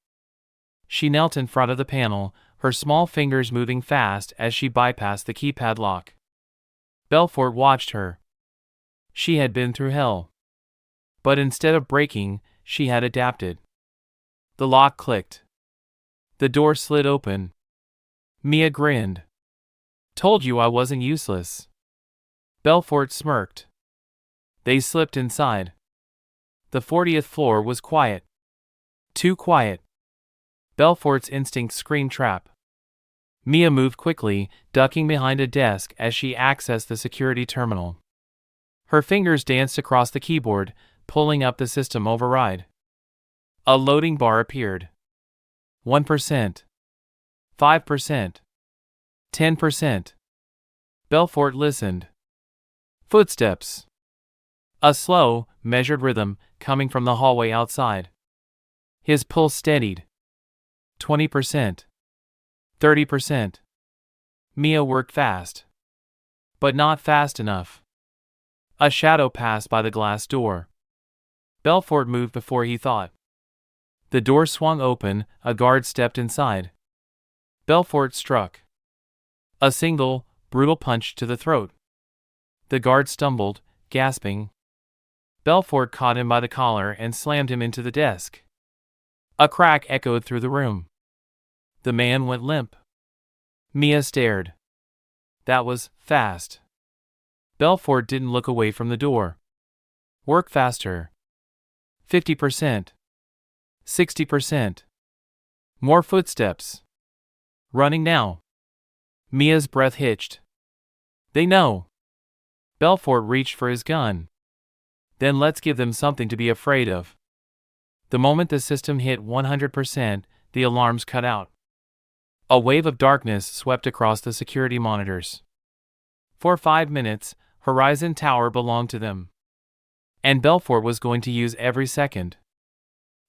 She knelt in front of the panel, her small fingers moving fast as she bypassed the keypad lock. Belfort watched her. She had been through hell. But instead of breaking, she had adapted. The lock clicked. The door slid open. Mia grinned. Told you I wasn't useless. Belfort smirked. They slipped inside. The 40th floor was quiet. Too quiet. Belfort's instinct screamed trap. Mia moved quickly, ducking behind a desk as she accessed the security terminal. Her fingers danced across the keyboard, pulling up the system override. A loading bar appeared. 1%. 5%. 10%. Belfort listened. Footsteps. A slow, measured rhythm coming from the hallway outside. His pulse steadied. 20%. 30%. Mia worked fast. But not fast enough. A shadow passed by the glass door. Belfort moved before he thought. The door swung open, a guard stepped inside. Belfort struck. A single, brutal punch to the throat. The guard stumbled, gasping. Belfort caught him by the collar and slammed him into the desk. A crack echoed through the room. The man went limp. Mia stared. That was fast. Belfort didn't look away from the door. Work faster. 50%. 60%. More footsteps. Running now. Mia's breath hitched. They know. Belfort reached for his gun. Then let's give them something to be afraid of. The moment the system hit 100%, the alarms cut out. A wave of darkness swept across the security monitors. For 5 minutes, Horizon Tower belonged to them. And Belfort was going to use every second.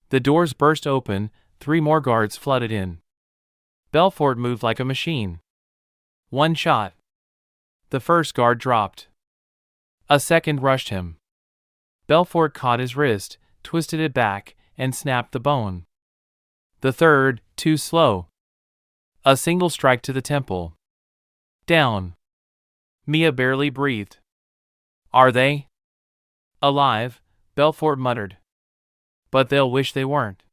The doors burst open, 3 more guards flooded in. Belfort moved like a machine. 1 shot. The first guard dropped. A second rushed him. Belfort caught his wrist, twisted it back, and snapped the bone. The third, too slow. A single strike to the temple. Down. Mia barely breathed. Are they? Alive, Belfort muttered. But they'll wish they weren't.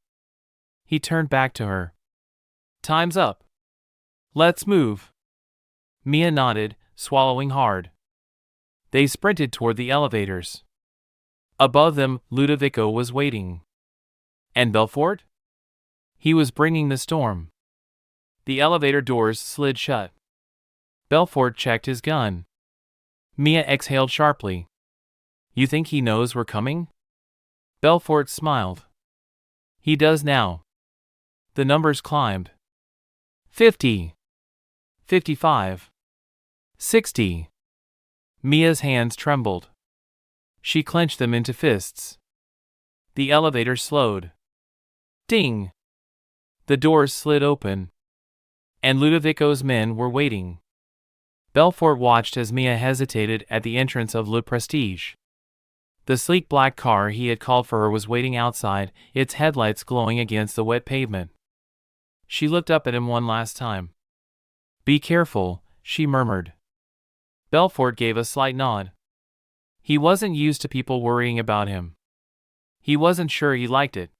He turned back to her. Time's up. Let's move. Mia nodded, swallowing hard. They sprinted toward the elevators. Above them, Ludovico was waiting. And Belfort? He was bringing the storm. The elevator doors slid shut. Belfort checked his gun. Mia exhaled sharply. You think he knows we're coming? Belfort smiled. He does now. The numbers climbed. 50. 55. 60. Mia's hands trembled. She clenched them into fists. The elevator slowed. Ding! The doors slid open. And Ludovico's men were waiting. Belfort watched as Mia hesitated at the entrance of Le Prestige. The sleek black car he had called for her was waiting outside, its headlights glowing against the wet pavement. She looked up at him one last time. Be careful, she murmured. Belfort gave a slight nod. He wasn't used to people worrying about him. He wasn't sure he liked it.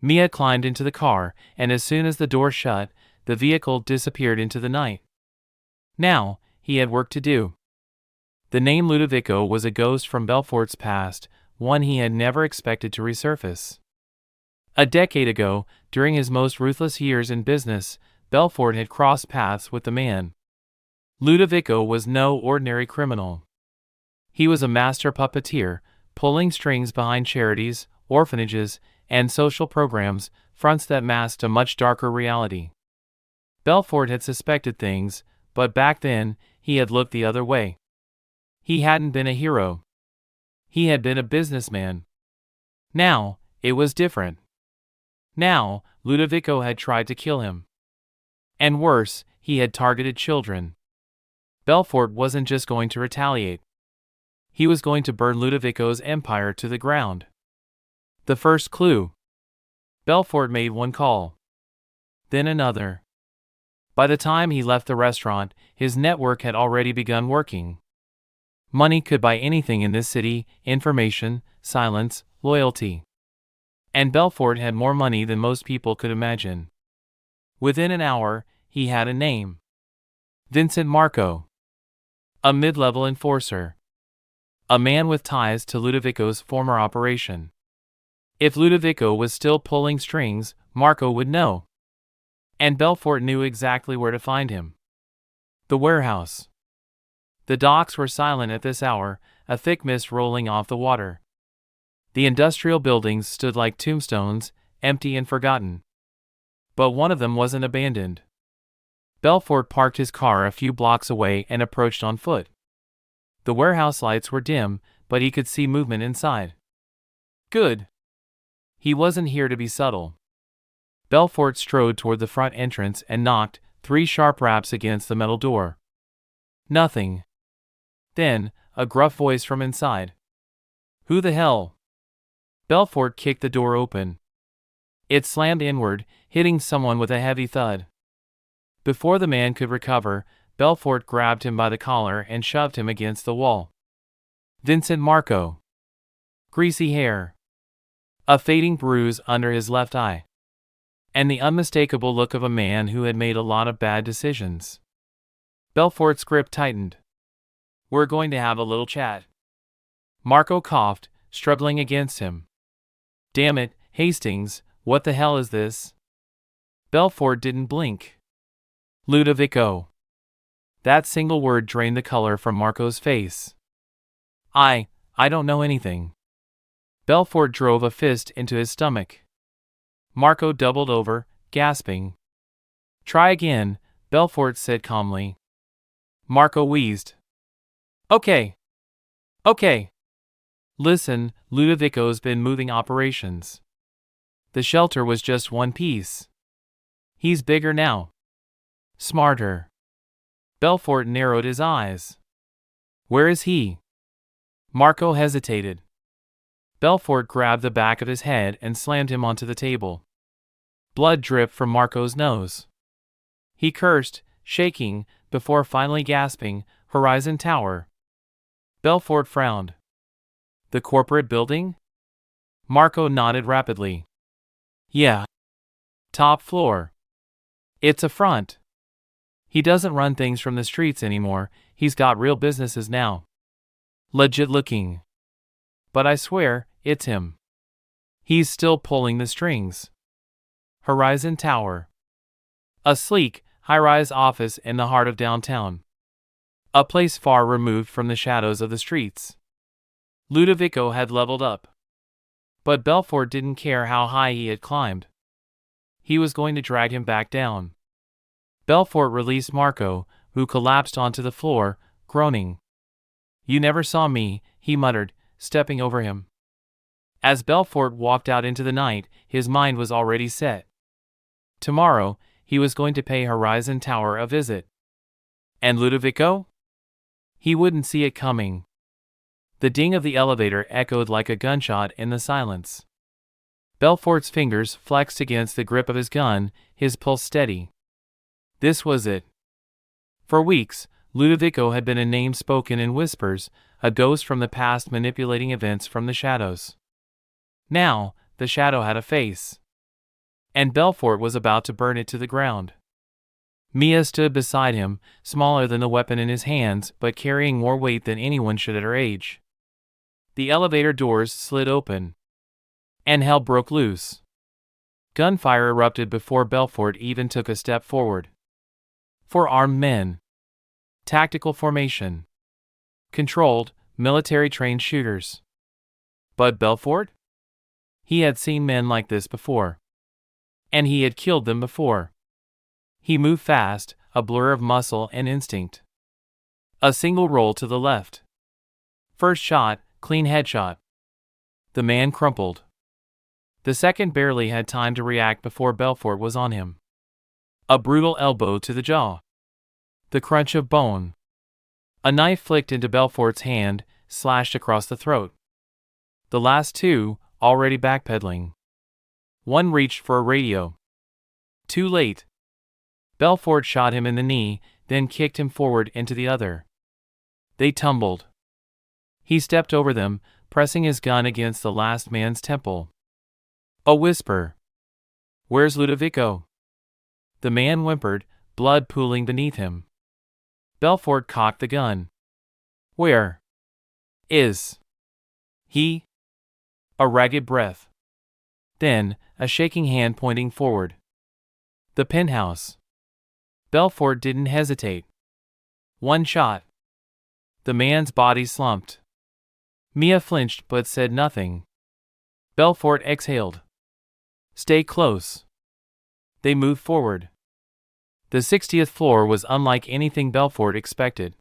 Mia climbed into the car, and as soon as the door shut, the vehicle disappeared into the night. Now, he had work to do. The name Ludovico was a ghost from Belfort's past, one he had never expected to resurface. A decade ago, during his most ruthless years in business, Belfort had crossed paths with the man. Ludovico was no ordinary criminal. He was a master puppeteer, pulling strings behind charities, orphanages, and social programs, fronts that masked a much darker reality. Belfort had suspected things, but back then, he had looked the other way. He hadn't been a hero. He had been a businessman. Now, it was different. Now, Ludovico had tried to kill him. And worse, he had targeted children. Belfort wasn't just going to retaliate. He was going to burn Ludovico's empire to the ground. The first clue. Belfort made one call. Then another. By the time he left the restaurant, his network had already begun working. Money could buy anything in this city: information, silence, loyalty. And Belfort had more money than most people could imagine. Within an hour, he had a name. Vincent Marco. A mid-level enforcer. A man with ties to Ludovico's former operation. If Ludovico was still pulling strings, Marco would know. And Belfort knew exactly where to find him. The warehouse. The docks were silent at this hour, a thick mist rolling off the water. The industrial buildings stood like tombstones, empty and forgotten. But one of them wasn't abandoned. Belfort parked his car a few blocks away and approached on foot. The warehouse lights were dim, but he could see movement inside. Good. He wasn't here to be subtle. Belfort strode toward the front entrance and knocked 3 sharp raps against the metal door. Nothing. Then, a gruff voice from inside. Who the hell? Belfort kicked the door open. It slammed inward, hitting someone with a heavy thud. Before the man could recover, Belfort grabbed him by the collar and shoved him against the wall. Vincent Marco. Greasy hair. A fading bruise under his left eye. And the unmistakable look of a man who had made a lot of bad decisions. Belfort's grip tightened. We're going to have a little chat. Marco coughed, struggling against him. Damn it, Hastings, what the hell is this? Belfort didn't blink. Ludovico. That single word drained the color from Marco's face. I don't know anything. Belfort drove a fist into his stomach. Marco doubled over, gasping. Try again, Belfort said calmly. Marco wheezed. Okay. Listen, Ludovico's been moving operations. The shelter was just one piece. He's bigger now. Smarter. Belfort narrowed his eyes. Where is he? Marco hesitated. Belfort grabbed the back of his head and slammed him onto the table. Blood dripped from Marco's nose. He cursed, shaking, before finally gasping, Horizon Tower. Belfort frowned. The corporate building? Marco nodded rapidly. Yeah. Top floor. It's a front. He doesn't run things from the streets anymore, he's got real businesses now. Legit looking. But I swear, it's him. He's still pulling the strings. Horizon Tower. A sleek, high-rise office in the heart of downtown. A place far removed from the shadows of the streets. Ludovico had leveled up. But Belfort didn't care how high he had climbed. He was going to drag him back down. Belfort released Marco, who collapsed onto the floor, groaning. You never saw me, he muttered, stepping over him. As Belfort walked out into the night, his mind was already set. Tomorrow, he was going to pay Horizon Tower a visit. And Ludovico? He wouldn't see it coming. The ding of the elevator echoed like a gunshot in the silence. Belfort's fingers flexed against the grip of his gun, his pulse steady. This was it. For weeks, Ludovico had been a name spoken in whispers, a ghost from the past manipulating events from the shadows. Now, the shadow had a face. And Belfort was about to burn it to the ground. Mia stood beside him, smaller than the weapon in his hands, but carrying more weight than anyone should at her age. The elevator doors slid open. And hell broke loose. Gunfire erupted before Belfort even took a step forward. 4 armed men. Tactical formation. Controlled, military-trained shooters. But Belfort? He had seen men like this before. And he had killed them before. He moved fast, a blur of muscle and instinct. A single roll to the left. First shot, clean headshot. The man crumpled. The second barely had time to react before Belfort was on him. A brutal elbow to the jaw. The crunch of bone. A knife flicked into Belfort's hand, slashed across the throat. The last 2, already backpedaling. One reached for a radio. Too late. Belfort shot him in the knee, then kicked him forward into the other. They tumbled. He stepped over them, pressing his gun against the last man's temple. A whisper. "Where's Ludovico?" The man whimpered, blood pooling beneath him. Belfort cocked the gun. "Where is he?" A ragged breath. Then, a shaking hand pointing forward. "The penthouse." Belfort didn't hesitate. One shot. The man's body slumped. Mia flinched but said nothing. Belfort exhaled. "Stay close." They moved forward. The 60th floor was unlike anything Belfort expected.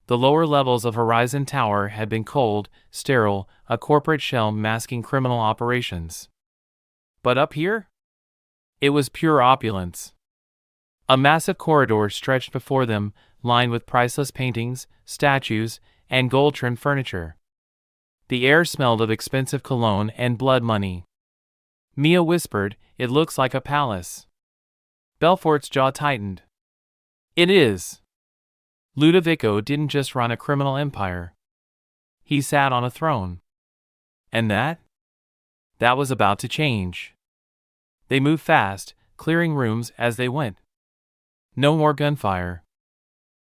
The lower levels of Horizon Tower had been cold, sterile, a corporate shell masking criminal operations. But up here? It was pure opulence. A massive corridor stretched before them, lined with priceless paintings, statues, and gold-trimmed furniture. The air smelled of expensive cologne and blood money. Mia whispered, "It looks like a palace." Belfort's jaw tightened. "It is." Ludovico didn't just run a criminal empire. He sat on a throne. And that? That was about to change. They moved fast, clearing rooms as they went. No more gunfire.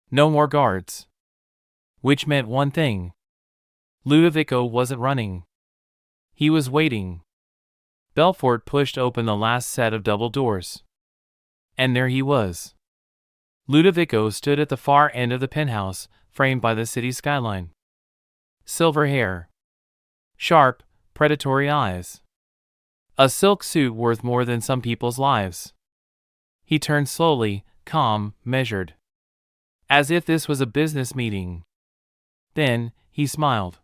No more guards. Which meant one thing. Ludovico wasn't running. He was waiting. Belfort pushed open the last set of double doors. And there he was. Ludovico stood at the far end of the penthouse, framed by the city skyline. Silver hair. Sharp, predatory eyes. A silk suit worth more than some people's lives. He turned slowly, calm, measured. As if this was a business meeting. Then, he smiled.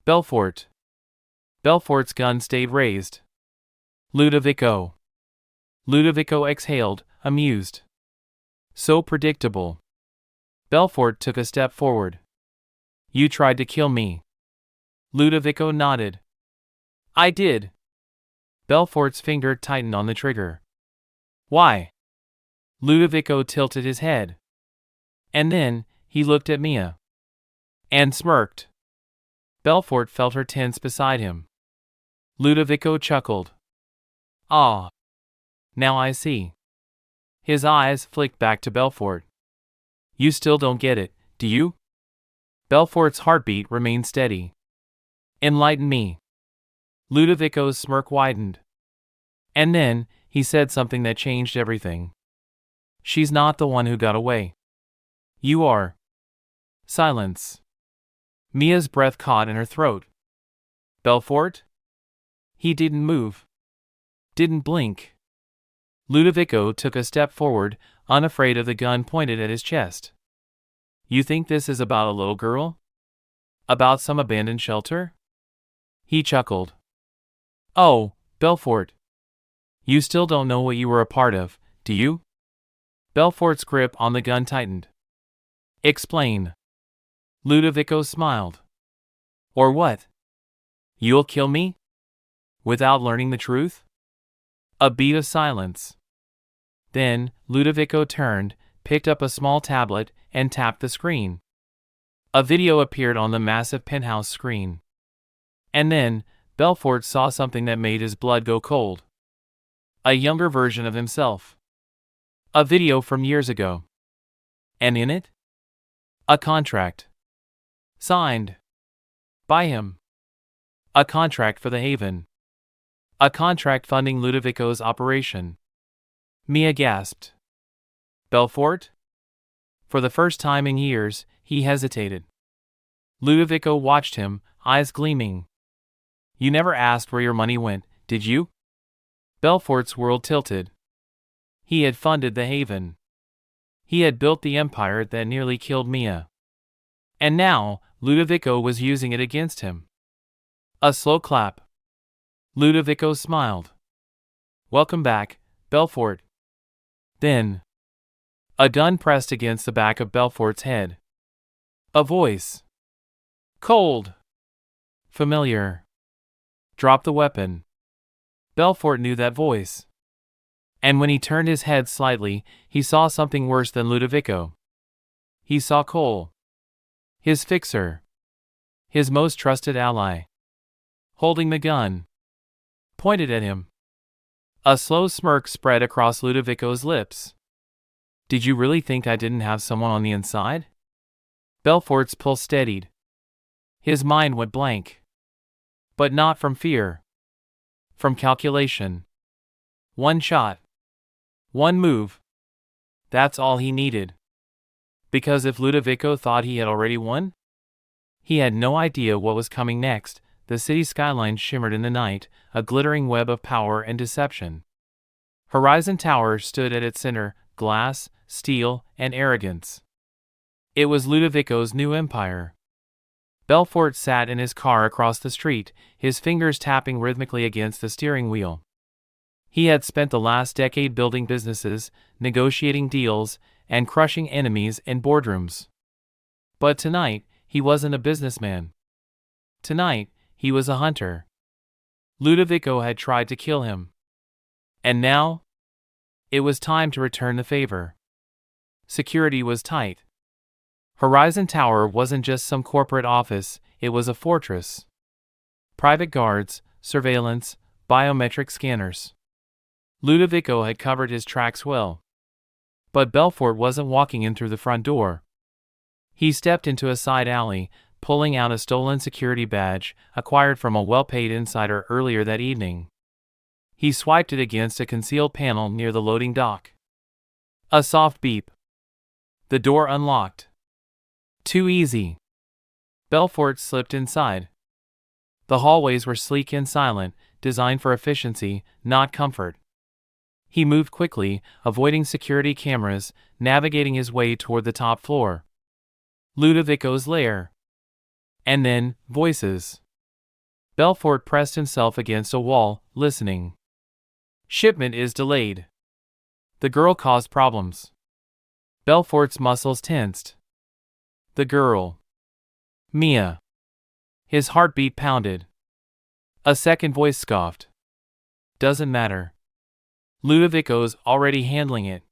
"Belfort." Belfort's gun stayed raised. "Ludovico." Ludovico exhaled, amused. So predictable. Belfort took a step forward. "You tried to kill me." Ludovico nodded. "I did." Belfort's finger tightened on the trigger. "Why?" Ludovico tilted his head. And then, he looked at Mia. And smirked. Belfort felt her tense beside him. Ludovico chuckled. "Ah. Now I see." His eyes flicked back to Belfort. "You still don't get it, do you?" Belfort's heartbeat remained steady. "Enlighten me." Ludovico's smirk widened. And then, he said something that changed everything. "She's not the one who got away. You are." Silence. Mia's breath caught in her throat. "Belfort?" He didn't move. Didn't blink. Ludovico took a step forward, unafraid of the gun pointed at his chest. "You think this is about a little girl? About some abandoned shelter?" He chuckled. "Oh, Belfort. You still don't know what you were a part of, do you?" Belfort's grip on the gun tightened. "Explain." Ludovico smiled. "Or what? You'll kill me? Without learning the truth?" A beat of silence. Then, Ludovico turned, picked up a small tablet, and tapped the screen. A video appeared on the massive penthouse screen. And then, Belfort saw something that made his blood go cold. A younger version of himself. A video from years ago. And in it? A contract. Signed. By him. A contract for the Haven. A contract funding Ludovico's operation. Mia gasped. "Belfort?" For the first time in years, he hesitated. Ludovico watched him, eyes gleaming. "You never asked where your money went, did you?" Belfort's world tilted. He had funded the Haven. He had built the empire that nearly killed Mia. And now, Ludovico was using it against him. A slow clap. Ludovico smiled. "Welcome back, Belfort." Then, a gun pressed against the back of Belfort's head. A voice. Cold. Familiar. "Drop the weapon." Belfort knew that voice. And when he turned his head slightly, he saw something worse than Ludovico. He saw Cole. His fixer. his most trusted ally, holding the gun, pointed at him. A slow smirk spread across Ludovico's lips. Did you really think I didn't have someone on the inside? Belfort's pulse steadied. His mind went blank. But not from fear. From calculation. One shot. One move. That's all he needed. Because if Ludovico thought he had already won, he had no idea what was coming next. The city skyline shimmered in the night, a glittering web of power and deception. Horizon Tower stood at its center, glass, steel, and arrogance. It was Ludovico's new empire. Belfort sat in his car across the street, his fingers tapping rhythmically against the steering wheel. He had spent the last decade building businesses, negotiating deals, and crushing enemies in boardrooms. But tonight, he wasn't a businessman. Tonight, he was a hunter. Ludovico had tried to kill him. And now? It was time to return the favor. Security was tight. Horizon Tower wasn't just some corporate office, it was a fortress. Private guards, surveillance, biometric scanners. Ludovico had covered his tracks well. But Belfort wasn't walking in through the front door. He stepped into a side alley, pulling out a stolen security badge acquired from a well-paid insider earlier that evening. He swiped it against a concealed panel near the loading dock. A soft beep. The door unlocked. Too easy. Belfort slipped inside. The hallways were sleek and silent, designed for efficiency, not comfort. He moved quickly, avoiding security cameras, navigating his way toward the top floor. Ludovico's lair. And then, voices. Belfort pressed himself against a wall, listening. Shipment is delayed. The girl caused problems. Belfort's muscles tensed. The girl. Mia. His heartbeat pounded. A second voice scoffed. Doesn't matter. Ludovico's already handling it.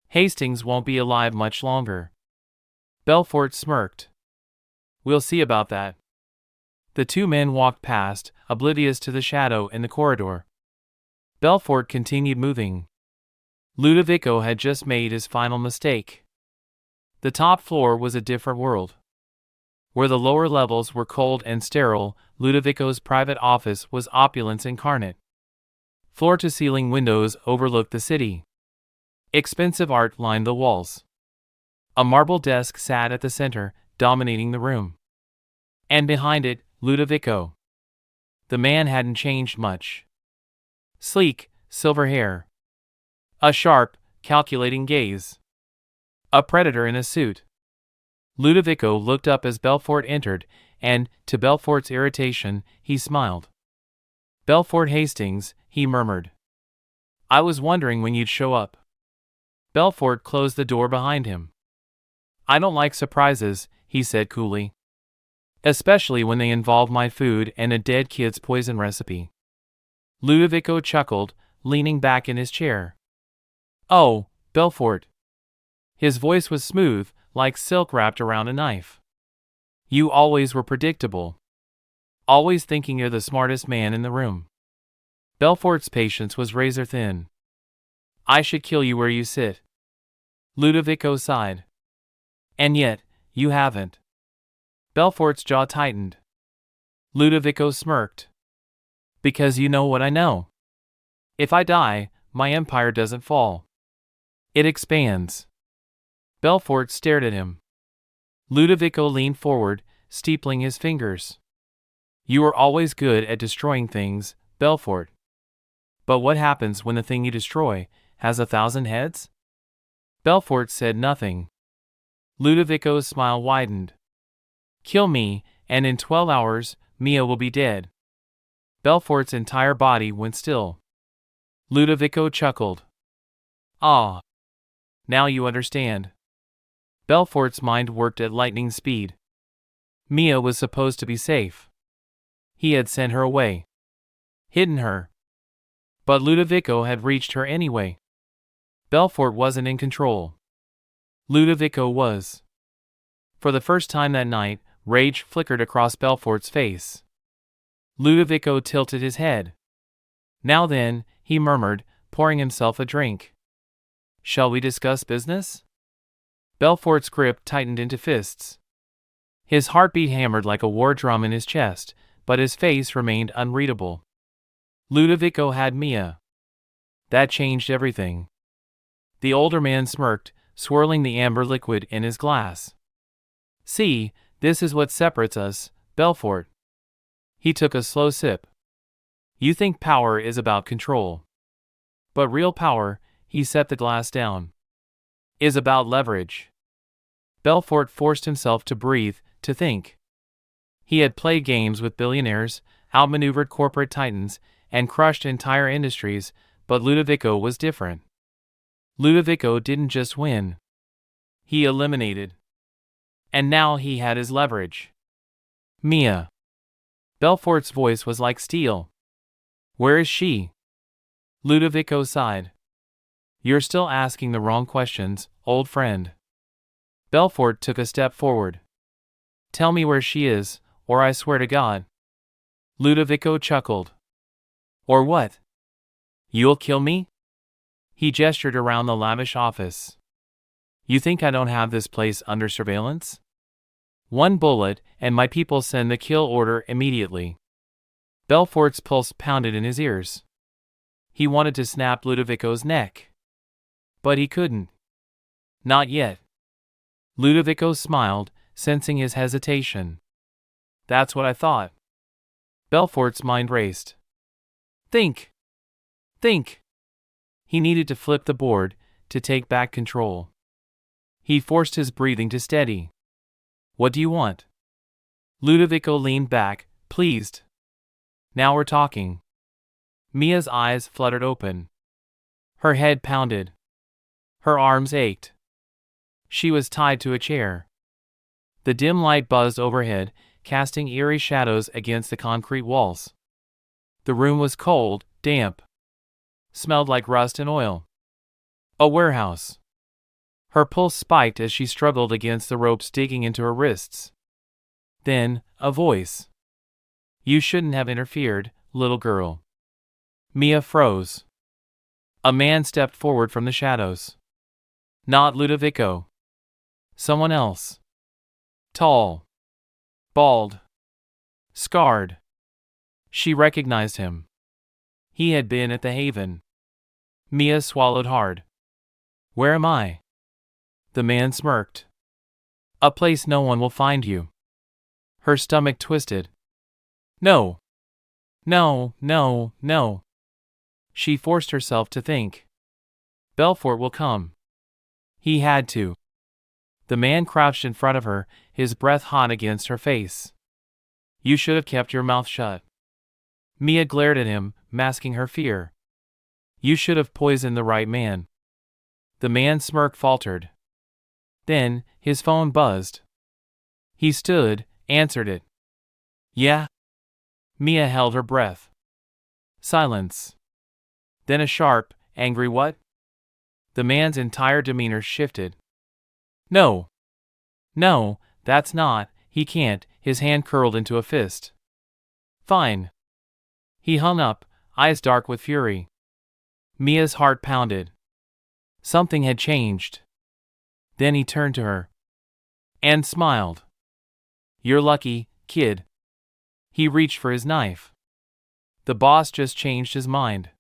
Hastings won't be alive much longer. Belfort smirked. We'll see about that. The two men walked past, oblivious to the shadow in the corridor. Belfort continued moving. Ludovico had just made his final mistake. The top floor was a different world. Where the lower levels were cold and sterile, Ludovico's private office was opulence incarnate. Floor-to-ceiling windows overlooked the city. Expensive art lined the walls. A marble desk sat at the center, dominating the room. And behind it, Ludovico. The man hadn't changed much. Sleek, silver hair. A sharp, calculating gaze. A predator in a suit. Ludovico looked up as Belfort entered, and, to Belfort's irritation, he smiled. Belfort Hastings, he murmured. I was wondering when you'd show up. Belfort closed the door behind him. I don't like surprises, he said coolly. Especially when they involve my food and a dead kid's poison recipe. Ludovico chuckled, leaning back in his chair. Oh, Belfort. His voice was smooth, like silk wrapped around a knife. You always were predictable. Always thinking you're the smartest man in the room. Belfort's patience was razor thin. I should kill you where you sit. Ludovico sighed. And yet, you haven't. Belfort's jaw tightened. Ludovico smirked. Because you know what I know. If I die, my empire doesn't fall. It expands. Belfort stared at him. Ludovico leaned forward, steepling his fingers. You are always good at destroying things, Belfort. But what happens when the thing you destroy has 1,000 heads? Belfort said nothing. Ludovico's smile widened. Kill me, and in 12 hours, Mia will be dead. Belfort's entire body went still. Ludovico chuckled. Ah. Now you understand. Belfort's mind worked at lightning speed. Mia was supposed to be safe. He had sent her away. Hidden her. But Ludovico had reached her anyway. Belfort wasn't in control. Ludovico was. For the first time that night, Rage flickered across Belfort's face. Ludovico tilted his head. "Now then," he murmured, pouring himself a drink. "Shall we discuss business?" Belfort's grip tightened into fists. His heartbeat hammered like a war drum in his chest, but his face remained unreadable. Ludovico had Mia. That changed everything. The older man smirked, swirling the amber liquid in his glass. "See, this is what separates us, Belfort." He took a slow sip. "You think power is about control. But real power," he set the glass down, "is about leverage." Belfort forced himself to breathe, to think. He had played games with billionaires, outmaneuvered corporate titans, and crushed entire industries, but Ludovico was different. Ludovico didn't just win. He eliminated. And now he had his leverage. "Mia." Belfort's voice was like steel. "Where is she?" Ludovico sighed. "You're still asking the wrong questions, old friend." Belfort took a step forward. "Tell me where she is, or I swear to God." Ludovico chuckled. "Or what? You'll kill me?" He gestured around the lavish office. "You think I don't have this place under surveillance? One bullet, and my people send the kill order immediately." Belfort's pulse pounded in his ears. He wanted to snap Ludovico's neck. But he couldn't. Not yet. Ludovico smiled, sensing his hesitation. "That's what I thought." Belfort's mind raced. Think! Think! He needed to flip the board, to take back control. He forced his breathing to steady. "What do you want?" Ludovico leaned back, pleased. "Now we're talking." Mia's eyes fluttered open. Her head pounded. Her arms ached. She was tied to a chair. The dim light buzzed overhead, casting eerie shadows against the concrete walls. The room was cold, damp. Smelled like rust and oil. A warehouse. Her pulse spiked as she struggled against the ropes digging into her wrists. Then, a voice. "You shouldn't have interfered, little girl." Mia froze. A man stepped forward from the shadows. Not Ludovico. Someone else. Tall. Bald. Scarred. She recognized him. He had been at the Haven. Mia swallowed hard. "Where am I?" The man smirked. "A place no one will find you." Her stomach twisted. "No. No, no, no." She forced herself to think. Belfort will come. He had to. The man crouched in front of her, his breath hot against her face. "You should have kept your mouth shut." Mia glared at him, masking her fear. "You should have poisoned the right man." The man's smirk faltered. Then, his phone buzzed. He stood, answered it. "Yeah?" Mia held her breath. Silence. Then a sharp, angry "what?" The man's entire demeanor shifted. "No. No, that's not, he can't," his hand curled into a fist. "Fine." He hung up, eyes dark with fury. Mia's heart pounded. Something had changed. Then he turned to her. And smiled. "You're lucky, kid." He reached for his knife. The boss just changed his mind.